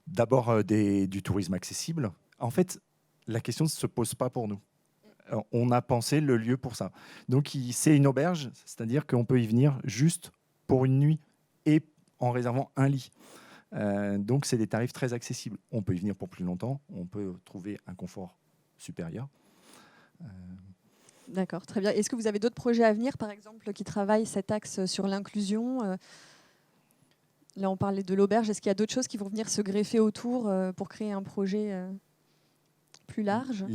d'abord du tourisme accessible. En fait, la question ne se pose pas pour nous. On a pensé le lieu pour ça. Donc, c'est une auberge, c'est-à-dire qu'on peut y venir juste pour une nuit et en réservant un lit. Donc, c'est des tarifs très accessibles. On peut y venir pour plus longtemps, on peut trouver un confort supérieur. D'accord, très bien. Est-ce que vous avez d'autres projets à venir, par exemple, qui travaillent cet axe sur l'inclusion? Là, on parlait de l'auberge. Est-ce qu'il y a d'autres choses qui vont venir se greffer autour pour créer un projet plus large?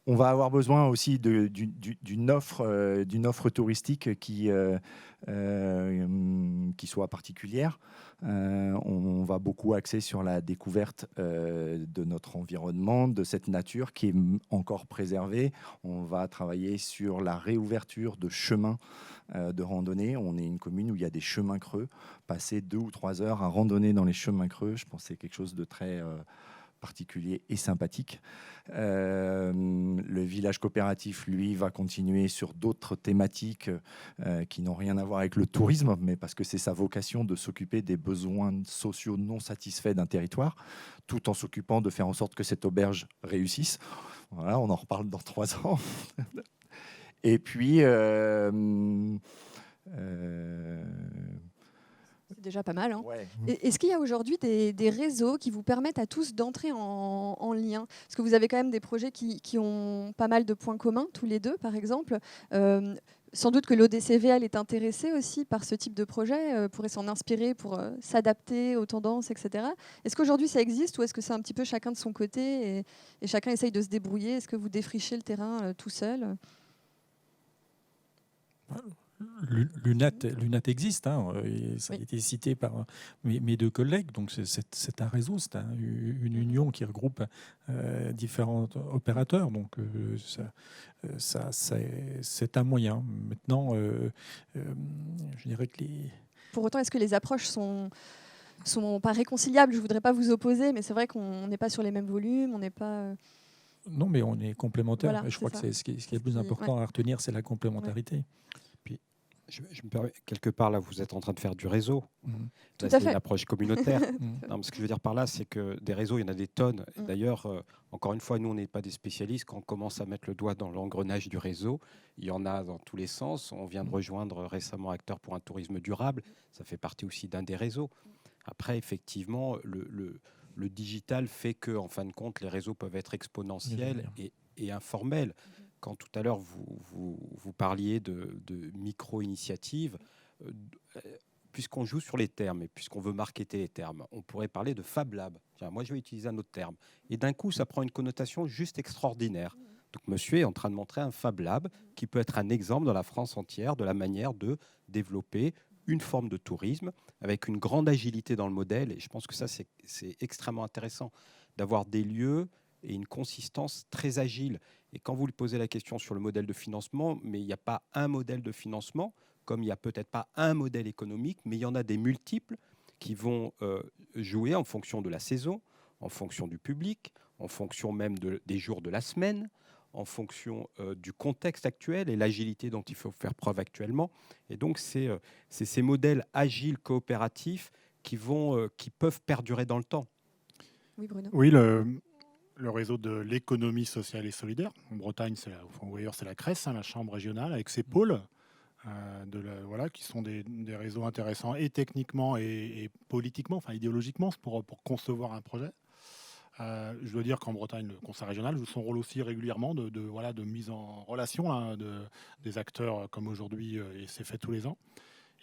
On va avoir besoin aussi d'une offre touristique qui soit particulière. On va beaucoup axer sur la découverte de notre environnement, de cette nature qui est encore préservée. On va travailler sur la réouverture de chemins de randonnée. On est une commune où il y a des chemins creux. Passer 2 ou 3 heures à randonner dans les chemins creux, je pense que c'est quelque chose de très particulier et sympathique. Le village coopératif, lui, va continuer sur d'autres thématiques qui n'ont rien à voir avec le tourisme, mais parce que c'est sa vocation de s'occuper des besoins sociaux non satisfaits d'un territoire, tout en s'occupant de faire en sorte que cette auberge réussisse. Voilà, on en reparle dans 3 ans. Et puis... C'est déjà pas mal. Hein. ouais. Est-ce qu'il y a aujourd'hui des réseaux qui vous permettent à tous d'entrer en lien? Parce que vous avez quand même des projets qui ont pas mal de points communs, tous les deux, par exemple. Sans doute que l'ODCVL est intéressé aussi par ce type de projet, pourrait s'en inspirer pour s'adapter aux tendances, etc. Est-ce qu'aujourd'hui ça existe ou est-ce que c'est un petit peu chacun de son côté et chacun essaye de se débrouiller? Est-ce que vous défrichez le terrain tout seul? L'UNAT existe, hein, et ça a été cité par mes 2 collègues, donc c'est un réseau, c'est une union qui regroupe différents opérateurs, donc c'est un moyen. Maintenant, je dirais que Pour autant, est-ce que les approches sont pas réconciliables? Je ne voudrais pas vous opposer, mais c'est vrai qu'on n'est pas sur les mêmes volumes, on n'est pas... Non, mais on est complémentaires. Voilà, je crois ça. que ce qui est le plus important à retenir, c'est la complémentarité. Puis, je me permets, quelque part, là, vous êtes en train de faire du réseau. Tout Là, à c'est fait. une approche communautaire. Non, mais ce que je veux dire par là, c'est que des réseaux, il y en a des tonnes. Et d'ailleurs, encore une fois, nous, on n'est pas des spécialistes. Quand on commence à mettre le doigt dans l'engrenage du réseau, il y en a dans tous les sens. On vient de rejoindre récemment Acteurs pour un tourisme durable. Ça fait partie aussi d'un des réseaux. Après, effectivement, le digital fait que, en fin de compte, les réseaux peuvent être exponentiels et informels. Quand tout à l'heure, vous parliez de micro-initiatives, puisqu'on joue sur les termes et puisqu'on veut marketer les termes, on pourrait parler de Fab Lab. Tiens, moi, je vais utiliser un autre terme. Et d'un coup, ça prend une connotation juste extraordinaire. Donc, monsieur est en train de montrer un Fab Lab qui peut être un exemple dans la France entière de la manière de développer une forme de tourisme avec une grande agilité dans le modèle. Et je pense que ça, c'est extrêmement intéressant d'avoir des lieux et une consistance très agile. Et quand vous lui posez la question sur le modèle de financement, mais il n'y a pas un modèle de financement, comme il n'y a peut-être pas un modèle économique, mais il y en a des multiples qui vont jouer en fonction de la saison, en fonction du public, en fonction même des jours de la semaine, en fonction du contexte actuel et l'agilité dont il faut faire preuve actuellement. Et donc, c'est ces modèles agiles, coopératifs, qui peuvent perdurer dans le temps. Oui, Bruno. Oui, le réseau de l'économie sociale et solidaire. En Bretagne, c'est la CRES, hein, la chambre régionale, avec ses pôles, qui sont des réseaux intéressants et techniquement et politiquement, enfin idéologiquement, pour concevoir un projet. Je dois dire qu'en Bretagne, le conseil régional joue son rôle aussi régulièrement de mise en relation hein, des acteurs comme aujourd'hui, et c'est fait tous les ans.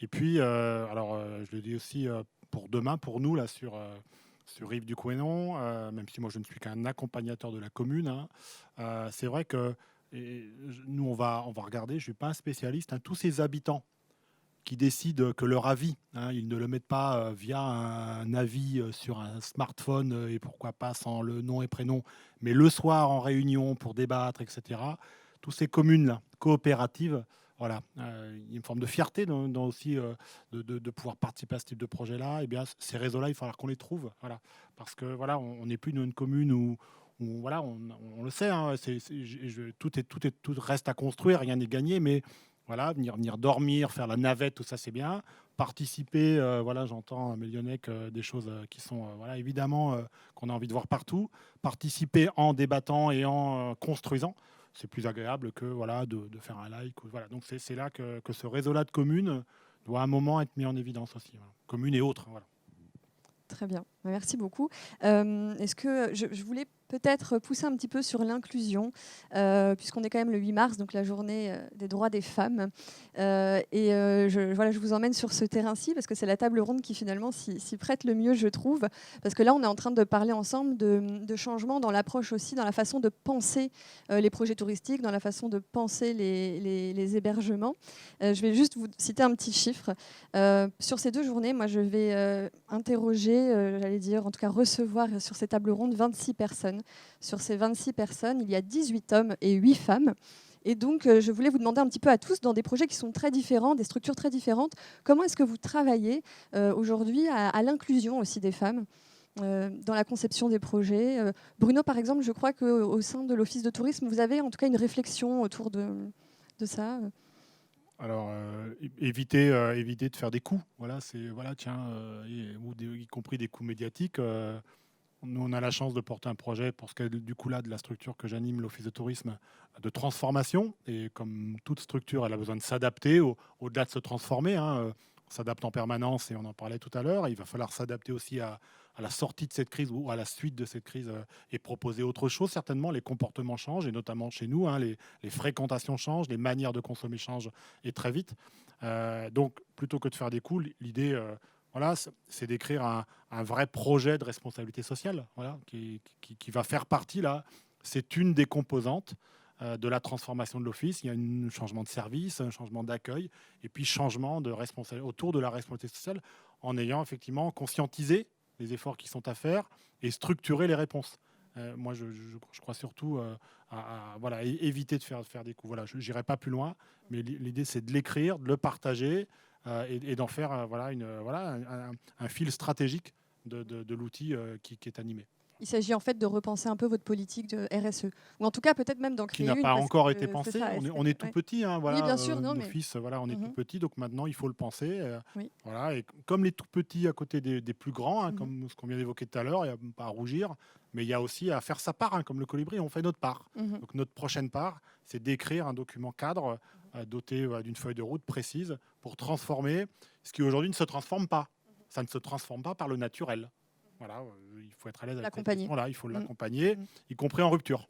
Et puis, je le dis aussi pour demain, pour nous, là, sur Rive du Couesnon, même si moi je ne suis qu'un accompagnateur de la commune, hein, c'est vrai que nous, on va regarder, je ne suis pas un spécialiste, hein, tous ces habitants qui décident que leur avis, hein, ils ne le mettent pas via un avis sur un smartphone et pourquoi pas sans le nom et prénom, mais le soir en réunion pour débattre, etc. Tous ces communes-là, coopératives, voilà, il y a une forme de fierté dans aussi de pouvoir participer à ce type de projet-là. Et bien, ces réseaux-là, il va falloir qu'on les trouve, voilà, parce que voilà, on n'est plus dans une commune où voilà, on le sait, hein, tout reste à construire, rien n'est gagné, mais voilà, venir dormir, faire la navette, tout ça c'est bien. Participer, voilà, j'entends Mélionnec des choses qui sont voilà, évidemment qu'on a envie de voir partout. Participer en débattant et en construisant, c'est plus agréable que voilà, de faire un like. Voilà. Donc c'est là que ce réseau-là de communes doit à un moment être mis en évidence aussi. Voilà. Communes et autres. Voilà. Très bien, merci beaucoup. Est-ce que je voulais peut-être pousser un petit peu sur l'inclusion, puisqu'on est quand même le 8 mars, donc la journée des droits des femmes. Je vous emmène sur ce terrain-ci, parce que c'est la table ronde qui finalement s'y prête le mieux, je trouve. Parce que là, on est en train de parler ensemble de changements dans l'approche aussi, dans la façon de penser les projets touristiques, dans la façon de penser les hébergements. Je vais juste vous citer un petit chiffre. Sur ces 2 journées, moi, je vais interroger, j'allais dire, en tout cas recevoir sur ces tables rondes 26 personnes. Sur ces 26 personnes, il y a 18 hommes et 8 femmes. Et donc, je voulais vous demander un petit peu à tous, dans des projets qui sont très différents, des structures très différentes, comment est-ce que vous travaillez aujourd'hui à l'inclusion aussi des femmes ? dans la conception des projets. Bruno, par exemple, je crois qu'au sein de l'Office de tourisme, vous avez en tout cas une réflexion autour de ça. Alors, éviter de faire des coups, voilà, y compris des coups médiatiques. Nous, on a la chance de porter un projet, pour ce qui est du coup là de la structure que j'anime, l'Office de tourisme, de transformation. Et comme toute structure, elle a besoin de s'adapter au-delà de se transformer. On s'adapte en permanence et on en parlait tout à l'heure. Il va falloir s'adapter aussi à la sortie de cette crise ou à la suite de cette crise et proposer autre chose. Certainement, les comportements changent et notamment chez nous, les fréquentations changent, les manières de consommer changent et très vite. Donc, plutôt que de faire des coups, l'idée... voilà, c'est d'écrire un vrai projet de responsabilité sociale, voilà, qui va faire partie, là, c'est une des composantes de la transformation de l'Office. Il y a un changement de service, un changement d'accueil, et puis changement autour de la responsabilité sociale, en ayant effectivement conscientisé les efforts qui sont à faire et structuré les réponses. Moi, je crois surtout à éviter de faire des coups. Voilà, je n'irai pas plus loin, mais l'idée, c'est de l'écrire, de le partager, et d'en faire un fil stratégique de l'outil qui est animé. Il s'agit en fait de repenser un peu votre politique de RSE, ou en tout cas peut-être même d'en créer une. Qui n'a pas encore été pensée. On est tout petit, voilà. Oui, bien sûr, l'Office, voilà, on est tout petit, donc maintenant il faut le penser. Oui. Voilà, et comme les tout petits à côté des plus grands, comme ce qu'on vient d'évoquer tout à l'heure, il n'y a pas à rougir, mais il y a aussi à faire sa part, comme le Colibri, on fait notre part. Donc notre prochaine part, c'est d'écrire un document cadre doté d'une feuille de route précise pour transformer ce qui aujourd'hui ne se transforme pas. Ça ne se transforme pas par le naturel. Voilà, il faut être à l'aise avec cette question-là, il faut l'accompagner, y compris en rupture.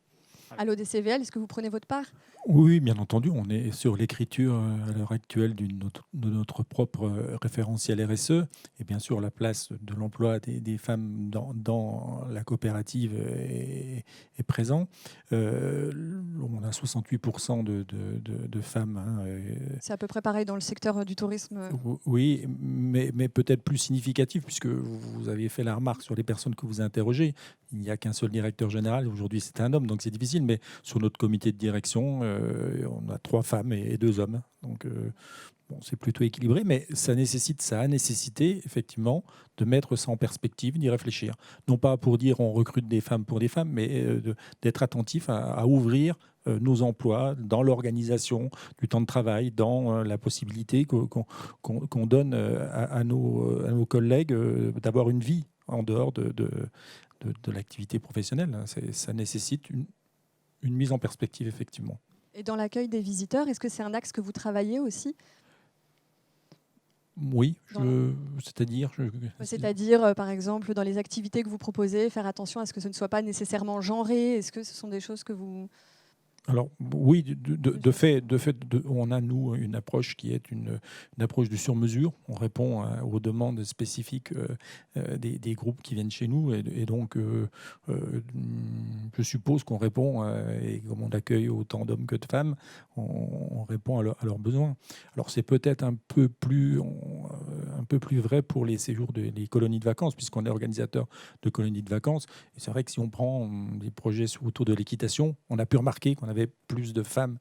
À l'ODCVL, est-ce que vous prenez votre part ? Oui, bien entendu. On est sur l'écriture à l'heure actuelle de notre propre référentiel RSE. Et bien sûr, la place de l'emploi des femmes dans la coopérative est présent. On a 68% de femmes. C'est à peu près pareil dans le secteur du tourisme. Oui, mais peut-être plus significatif, puisque vous avez fait la remarque sur les personnes que vous interrogez. Il n'y a qu'un seul directeur général. Aujourd'hui, c'est un homme, donc c'est difficile. Mais sur notre comité de direction, on a 3 femmes et 2 hommes. Donc, c'est plutôt équilibré. Mais ça a nécessité, effectivement, de mettre ça en perspective, d'y réfléchir. Non pas pour dire on recrute des femmes pour des femmes, mais d'être attentif à ouvrir nos emplois dans l'organisation du temps de travail, dans la possibilité qu'on donne à nos collègues d'avoir une vie en dehors de l'activité professionnelle. Ça nécessite une mise en perspective, effectivement. Et dans l'accueil des visiteurs, est-ce que c'est un axe que vous travaillez aussi ? Oui, c'est-à-dire, par exemple, dans les activités que vous proposez, faire attention à ce que ce ne soit pas nécessairement genré. Est-ce que ce sont des choses que vous... Alors oui, de fait, on a, nous, une approche qui est une approche du sur-mesure. On répond aux demandes spécifiques des groupes qui viennent chez nous. Et donc, je suppose qu'on répond, et comme on accueille autant d'hommes que de femmes, on répond à leurs besoins. Alors, c'est peut-être un peu plus vrai pour les séjours des colonies de vacances, puisqu'on est organisateur de colonies de vacances. Et c'est vrai que si on prend des projets autour de l'équitation, on a pu remarquer qu'on avait plus de femmes,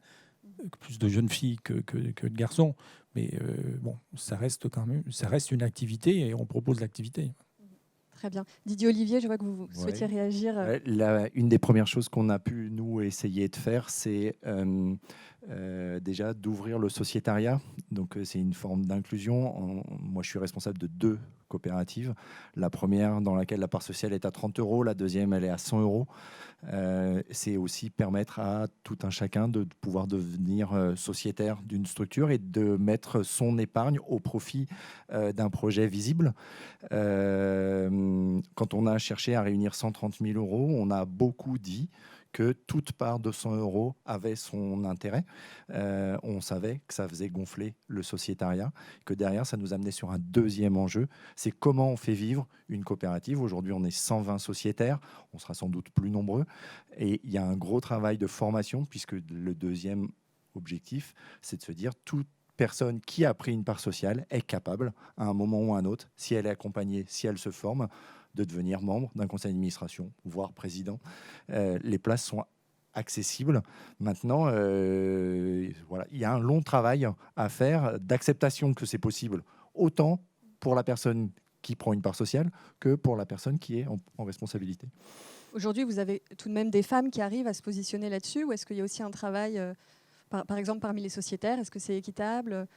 plus de jeunes filles que de garçons. Mais ça reste une activité et on propose l'activité. Très bien. Didier Olivier, je vois que vous souhaitiez réagir. Une des premières choses qu'on a pu, nous, essayer de faire, c'est déjà d'ouvrir le sociétariat. Donc, c'est une forme d'inclusion. Moi, je suis responsable de 2 coopératives. La première, dans laquelle la part sociale est à 30 €. La deuxième, elle est à 100 €. C'est aussi permettre à tout un chacun de pouvoir devenir sociétaire d'une structure et de mettre son épargne au profit d'un projet visible. Quand on a cherché à réunir 130 000 €, on a beaucoup dit que toute part de 100 € avait son intérêt. On savait que ça faisait gonfler le sociétariat, que derrière, ça nous amenait sur un deuxième enjeu. C'est comment on fait vivre une coopérative. Aujourd'hui, on est 120 sociétaires. On sera sans doute plus nombreux. Et il y a un gros travail de formation, puisque le deuxième objectif, c'est de se dire toute personne qui a pris une part sociale est capable, à un moment ou à un autre, si elle est accompagnée, si elle se forme, de devenir membre d'un conseil d'administration, voire président. Les places sont accessibles. Maintenant, il y a un long travail à faire d'acceptation que c'est possible, autant pour la personne qui prend une part sociale que pour la personne qui est en responsabilité. Aujourd'hui, vous avez tout de même des femmes qui arrivent à se positionner là-dessus, ou est-ce qu'il y a aussi un travail, par exemple, parmi les sociétaires? Est-ce que c'est équitable?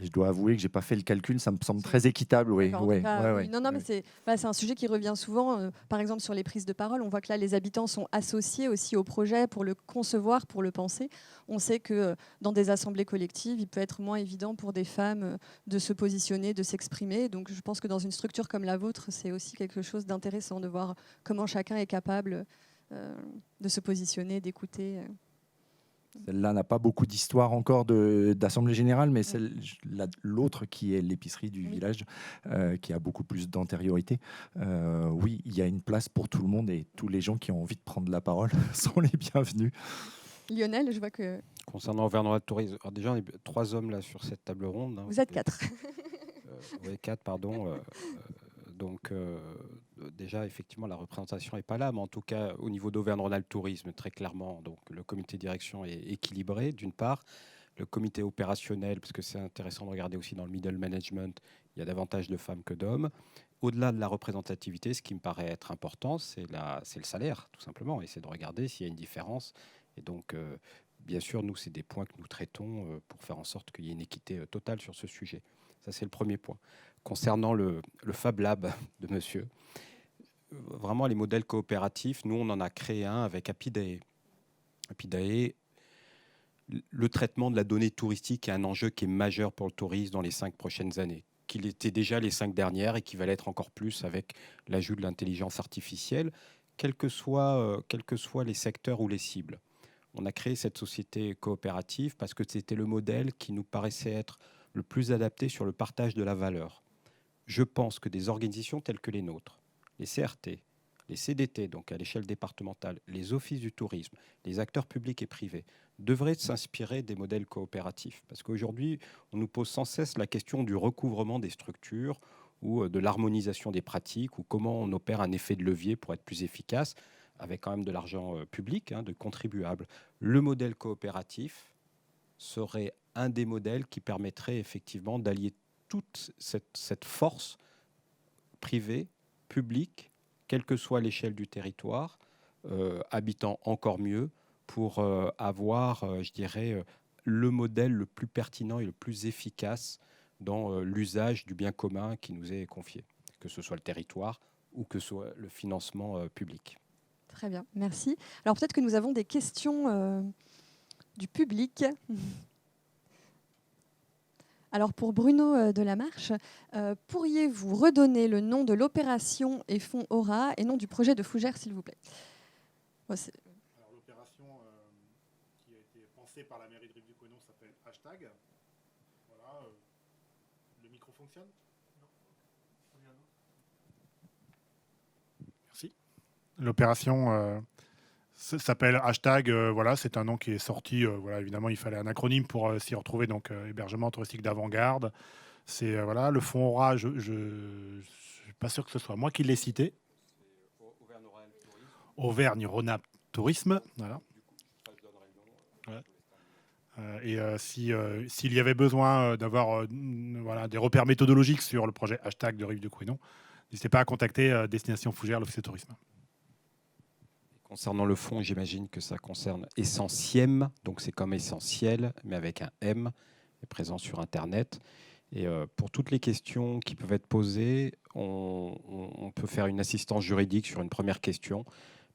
Je dois avouer que je n'ai pas fait le calcul, ça me semble très équitable. Oui, D'accord, en ouais, tout cas, ouais, oui. ouais, Non, mais ouais. c'est un sujet qui revient souvent. Par exemple, sur les prises de parole, on voit que là, les habitants sont associés aussi au projet pour le concevoir, pour le penser. On sait que dans des assemblées collectives, il peut être moins évident pour des femmes de se positionner, de s'exprimer. Donc, je pense que dans une structure comme la vôtre, c'est aussi quelque chose d'intéressant de voir comment chacun est capable de se positionner, d'écouter. Celle-là n'a pas beaucoup d'histoire encore d'Assemblée Générale, mais l'autre qui est l'épicerie du village, qui a beaucoup plus d'antériorité, oui, il y a une place pour tout le monde et tous les gens qui ont envie de prendre la parole sont les bienvenus. Lionel, je vois que... Concernant Auvergne Tourisme, alors déjà, on est 3 hommes là sur cette table ronde. Hein. Vous êtes 4. Oui, 4, pardon. Donc, déjà, effectivement, la représentation n'est pas là, mais en tout cas, au niveau d'Auvergne-Rhône-Alpes Tourisme, très clairement, donc, le comité de direction est équilibré, d'une part. Le comité opérationnel, parce que c'est intéressant de regarder aussi dans le middle management, il y a davantage de femmes que d'hommes. Au-delà de la représentativité, ce qui me paraît être important, c'est le salaire, tout simplement, et c'est de regarder s'il y a une différence. Et donc, bien sûr, nous, c'est des points que nous traitons pour faire en sorte qu'il y ait une équité totale sur ce sujet. Ça, c'est le premier point. Concernant le Fab Lab de monsieur, vraiment les modèles coopératifs, nous on en a créé un avec Apidae. Apidae, le traitement de la donnée touristique est un enjeu qui est majeur pour le tourisme dans les 5 prochaines années, qu'il était déjà les 5 dernières et qui va l'être encore plus avec l'ajout de l'intelligence artificielle, quels que soient les secteurs ou les cibles. On a créé cette société coopérative parce que c'était le modèle qui nous paraissait être le plus adapté sur le partage de la valeur. Je pense que des organisations telles que les nôtres, les CRT, les CDT, donc à l'échelle départementale, les offices du tourisme, les acteurs publics et privés, devraient s'inspirer des modèles coopératifs. Parce qu'aujourd'hui, on nous pose sans cesse la question du recouvrement des structures ou de l'harmonisation des pratiques ou comment on opère un effet de levier pour être plus efficace, avec quand même de l'argent public, de contribuables. Le modèle coopératif serait un des modèles qui permettrait effectivement d'allier toute cette force privée, publique, quelle que soit l'échelle du territoire, habitant encore mieux, pour avoir, je dirais, le modèle le plus pertinent et le plus efficace dans l'usage du bien commun qui nous est confié, que ce soit le territoire ou que ce soit le financement public. Très bien, merci. Alors peut-être que nous avons des questions du public. Alors pour Bruno Delamarche, pourriez-vous redonner le nom de l'opération et fonds Aura et nom du projet de Fougères, s'il vous plaît? Alors, l'opération qui a été pensée par la mairie de Rive-du-Couesnon s'appelle Hashtag. Voilà, le micro fonctionne? Non. Merci. L'opération s'appelle Hashtag. Voilà, c'est un nom qui est sorti. Voilà, évidemment, il fallait un acronyme pour s'y retrouver. Donc, hébergement touristique d'avant-garde. C'est voilà, le fonds Aura. Je suis pas sûr que ce soit moi qui l'ai cité. Auvergne-Rhône-Alpes Tourisme. Voilà. Ouais. S'il y avait besoin d'avoir voilà, des repères méthodologiques sur le projet Hashtag de Rive-du-Couesnon, n'hésitez pas à contacter Destination Fougères, l'Office de tourisme. Concernant le fond, j'imagine que ça concerne Essentiem, donc c'est comme essentiel, mais avec un M, est présent sur Internet. Et pour toutes les questions qui peuvent être posées, on peut faire une assistance juridique sur une première question,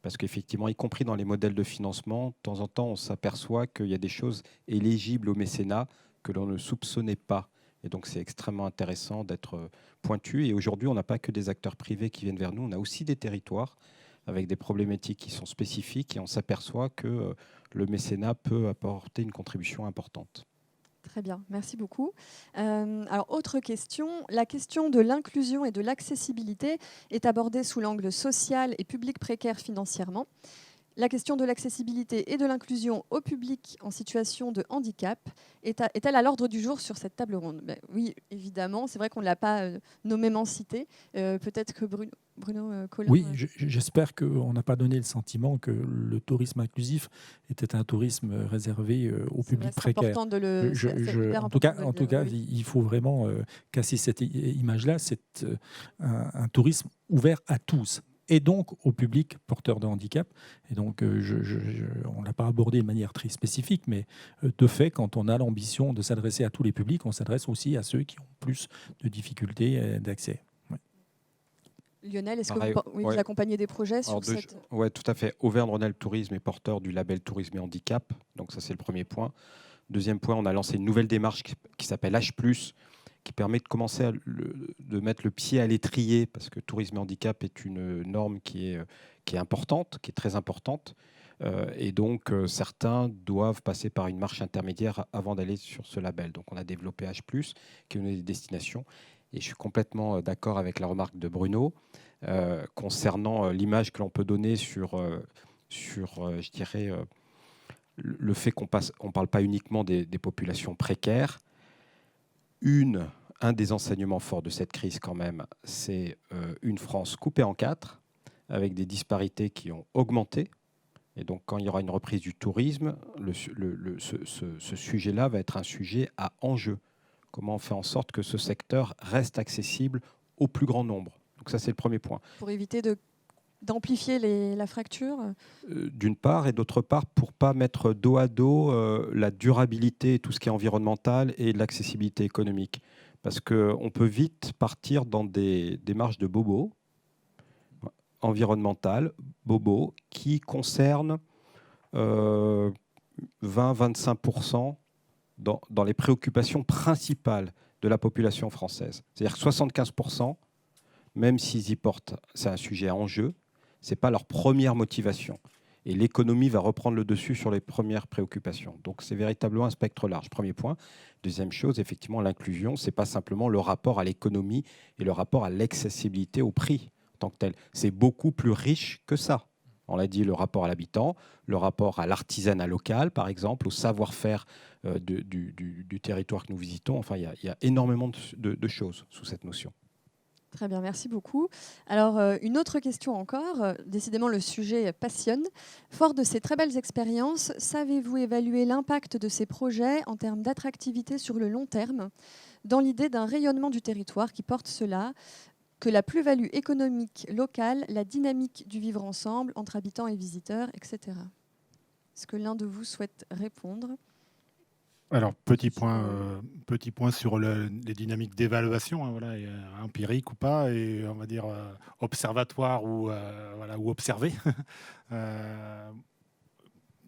parce qu'effectivement, y compris dans les modèles de financement, de temps en temps, on s'aperçoit qu'il y a des choses éligibles au mécénat que l'on ne soupçonnait pas. Et donc, c'est extrêmement intéressant d'être pointu. Et aujourd'hui, on n'a pas que des acteurs privés qui viennent vers nous, on a aussi des territoires avec des problématiques qui sont spécifiques et on s'aperçoit que le mécénat peut apporter une contribution importante. Très bien, merci beaucoup. Alors, autre question. La question de l'inclusion et de l'accessibilité est abordée sous l'angle social et public précaire financièrement. La question de l'accessibilité et de l'inclusion au public en situation de handicap est-elle à l'ordre du jour sur cette table ronde? Oui, évidemment. C'est vrai qu'on ne l'a pas nommément cité. Peut-être que Bruno Collin... Oui, j'espère qu'on n'a pas donné le sentiment que le tourisme inclusif était un tourisme réservé au public précaire. En tout cas, il faut vraiment casser cette image-là. C'est un tourisme ouvert à tous, et donc au public porteur de handicap. Et donc, on ne l'a pas abordé de manière très spécifique, mais de fait, quand on a l'ambition de s'adresser à tous les publics, on s'adresse aussi à ceux qui ont plus de difficultés d'accès. Ouais. Lionel, est-ce que vous accompagnez des projets sur cette... Oui, tout à fait. Auvergne-Rhône-Alpes Tourisme est porteur du label Tourisme et Handicap. Donc ça, c'est le premier point. Deuxième point, on a lancé une nouvelle démarche qui s'appelle H+, qui permet de commencer de mettre le pied à l'étrier, parce que tourisme et handicap est une norme qui est importante, qui est très importante. Et donc, certains doivent passer par une marche intermédiaire avant d'aller sur ce label. Donc, on a développé H+, qui est une des destinations. Et je suis complètement d'accord avec la remarque de Bruno concernant l'image que l'on peut donner sur je dirais, le fait qu'on ne parle pas uniquement des populations précaires. Un des enseignements forts de cette crise, quand même, c'est une France coupée en 4, avec des disparités qui ont augmenté. Et donc, quand il y aura une reprise du tourisme, ce sujet-là va être un sujet à enjeu. Comment on fait en sorte que ce secteur reste accessible au plus grand nombre? Donc ça, c'est le premier point. Pour éviter d'amplifier la fracture d'une part, et d'autre part, pour ne pas mettre dos à dos la durabilité, tout ce qui est environnemental, et l'accessibilité économique. Parce qu'on peut vite partir dans des démarches de bobo, environnementales, bobo, qui concernent 20-25% dans les préoccupations principales de la population française. C'est-à-dire que 75%, même s'ils y portent, c'est un sujet à enjeu, ce n'est pas leur première motivation. Et l'économie va reprendre le dessus sur les premières préoccupations. Donc c'est véritablement un spectre large, premier point. Deuxième chose, effectivement, l'inclusion, ce n'est pas simplement le rapport à l'économie et le rapport à l'accessibilité au prix en tant que tel. C'est beaucoup plus riche que ça. On l'a dit, le rapport à l'habitant, le rapport à l'artisanat local, par exemple, au savoir-faire du territoire que nous visitons. Enfin, il y a énormément de choses sous cette notion. Très bien, merci beaucoup. Alors, une autre question encore. Décidément, le sujet passionne. Fort de ces très belles expériences, savez-vous évaluer l'impact de ces projets en termes d'attractivité sur le long terme, dans l'idée d'un rayonnement du territoire qui porte cela, que la plus-value économique locale, la dynamique du vivre ensemble entre habitants et visiteurs, etc. Est-ce que l'un de vous souhaite répondre ? Alors, petit point sur les dynamiques d'évaluation, hein, voilà, empirique ou pas, et on va dire observatoire ou observé.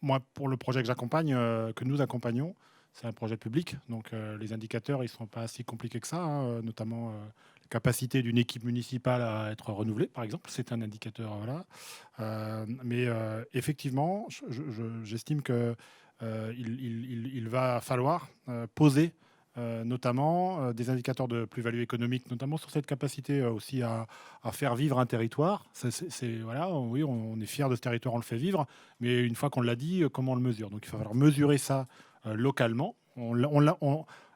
Moi, pour le projet que j'accompagne, que nous accompagnons, c'est un projet public, donc les indicateurs, ils ne sont pas si compliqués que ça, hein, notamment la capacité d'une équipe municipale à être renouvelée, par exemple, c'est un indicateur. Voilà. Mais effectivement, j'estime que il va falloir poser notamment des indicateurs de plus-value économique, notamment sur cette capacité aussi à faire vivre un territoire. Voilà, oui, on est fier de ce territoire, on le fait vivre, mais une fois qu'on l'a dit, comment on le mesure? Donc il va falloir mesurer ça localement.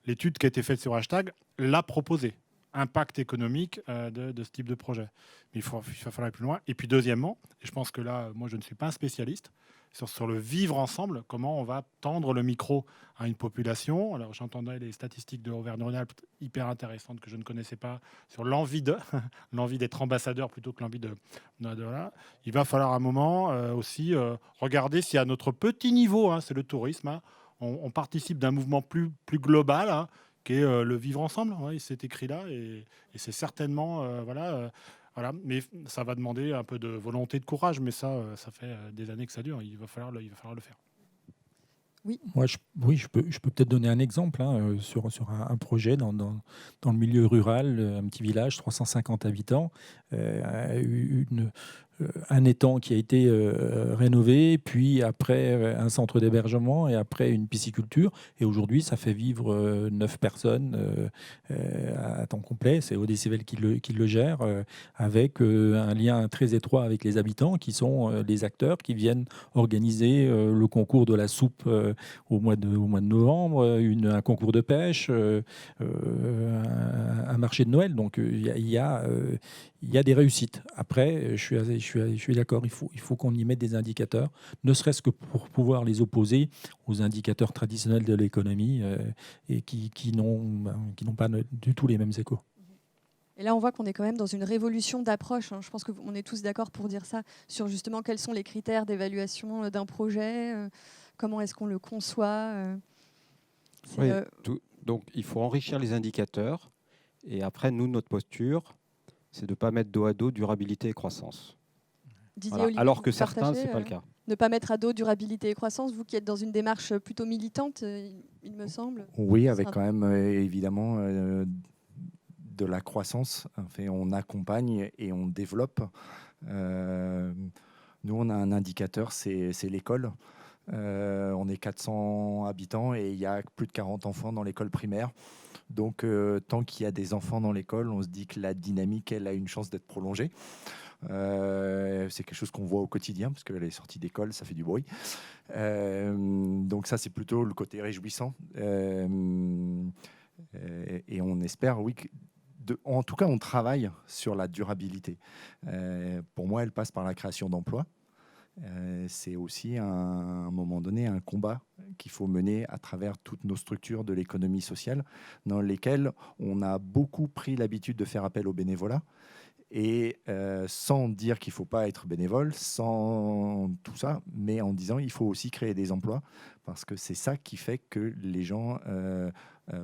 L'étude qui a été faite sur Hashtag l'a proposé. Impact économique de ce type de projet. Mais il va falloir aller plus loin. Et puis deuxièmement, et je pense que là, moi je ne suis pas un spécialiste, sur le vivre ensemble, comment on va tendre le micro à une population. Alors j'entendais les statistiques de Auvergne-Rhône-Alpes hyper intéressantes que je ne connaissais pas, sur l'envie d'être ambassadeur plutôt que l'envie de voilà. Il va falloir à un moment aussi regarder si à notre petit niveau, hein, c'est le tourisme, hein, on participe d'un mouvement plus global, hein, qui est le vivre ensemble. Ouais, c'est écrit là et c'est certainement voilà. Mais ça va demander un peu de volonté, de courage, mais ça fait des années que ça dure. Il va falloir le faire. Oui. Moi, je peux peut-être donner un exemple hein, sur un projet dans le milieu rural, un petit village, 350 habitants, un étang qui a été rénové, puis après un centre d'hébergement et après une pisciculture. Et aujourd'hui, ça fait vivre 9 personnes à temps complet. C'est ODCVL qui le gère, avec un lien très étroit avec les habitants qui sont les acteurs qui viennent organiser le concours de la soupe au mois de novembre, un concours de pêche, un marché de Noël. Donc il y a des réussites. Après, je suis d'accord, il faut qu'on y mette des indicateurs, ne serait-ce que pour pouvoir les opposer aux indicateurs traditionnels de l'économie et qui n'ont pas du tout les mêmes échos. Et là, on voit qu'on est quand même dans une révolution d'approche. Je pense qu'on est tous d'accord pour dire ça, sur justement quels sont les critères d'évaluation d'un projet, comment est-ce qu'on le conçoit. Oui, donc, il faut enrichir les indicateurs. Et après, nous, notre posture, c'est de ne pas mettre dos à dos durabilité et croissance. Didier, Olivier, alors que certains, ce n'est pas le cas. Ne pas mettre à dos durabilité et croissance, vous qui êtes dans une démarche plutôt militante, il me semble. Oui, avec quand même évidemment de la croissance. Enfin, on accompagne et on développe. Nous, on a un indicateur, c'est l'école. On est 400 habitants et il y a plus de 40 enfants dans l'école primaire. Donc, tant qu'il y a des enfants dans l'école, on se dit que la dynamique, elle a une chance d'être prolongée. C'est quelque chose qu'on voit au quotidien, parce que les sorties d'école, ça fait du bruit. Donc ça, c'est plutôt le côté réjouissant. Et on espère, oui, en tout cas, on travaille sur la durabilité. Pour moi, elle passe par la création d'emplois. C'est aussi à un moment donné un combat qu'il faut mener à travers toutes nos structures de l'économie sociale, dans lesquelles on a beaucoup pris l'habitude de faire appel au bénévolat. Et sans dire qu'il ne faut pas être bénévole, sans tout ça, mais en disant qu'il faut aussi créer des emplois, parce que c'est ça qui fait que les gens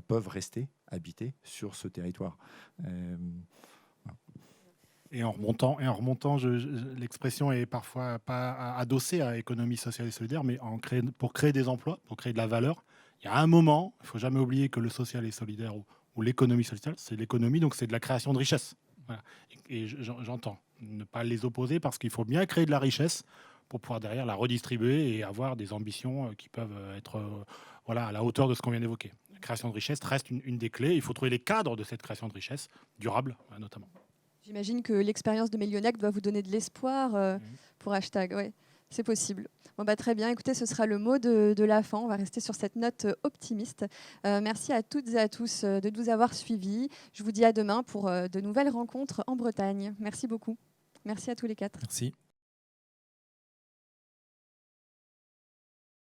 peuvent rester, habiter sur ce territoire. Et en remontant, l'expression est parfois pas adossée à économie sociale et solidaire, mais pour créer des emplois, pour créer de la valeur, il y a un moment, il ne faut jamais oublier que le social et solidaire ou l'économie sociale, c'est l'économie, donc c'est de la création de richesse. Voilà. Et j'entends ne pas les opposer parce qu'il faut bien créer de la richesse pour pouvoir derrière la redistribuer et avoir des ambitions qui peuvent être à la hauteur de ce qu'on vient d'évoquer. La création de richesse reste une des clés. Il faut trouver les cadres de cette création de richesse, durable notamment. J'imagine que l'expérience de Mélionec doit vous donner de l'espoir pour Hashtag. Ouais, c'est possible. Bon, très bien. Écoutez, ce sera le mot de la fin. On va rester sur cette note optimiste. Merci à toutes et à tous de nous avoir suivis. Je vous dis à demain pour de nouvelles rencontres en Bretagne. Merci beaucoup. Merci à tous les quatre. Merci.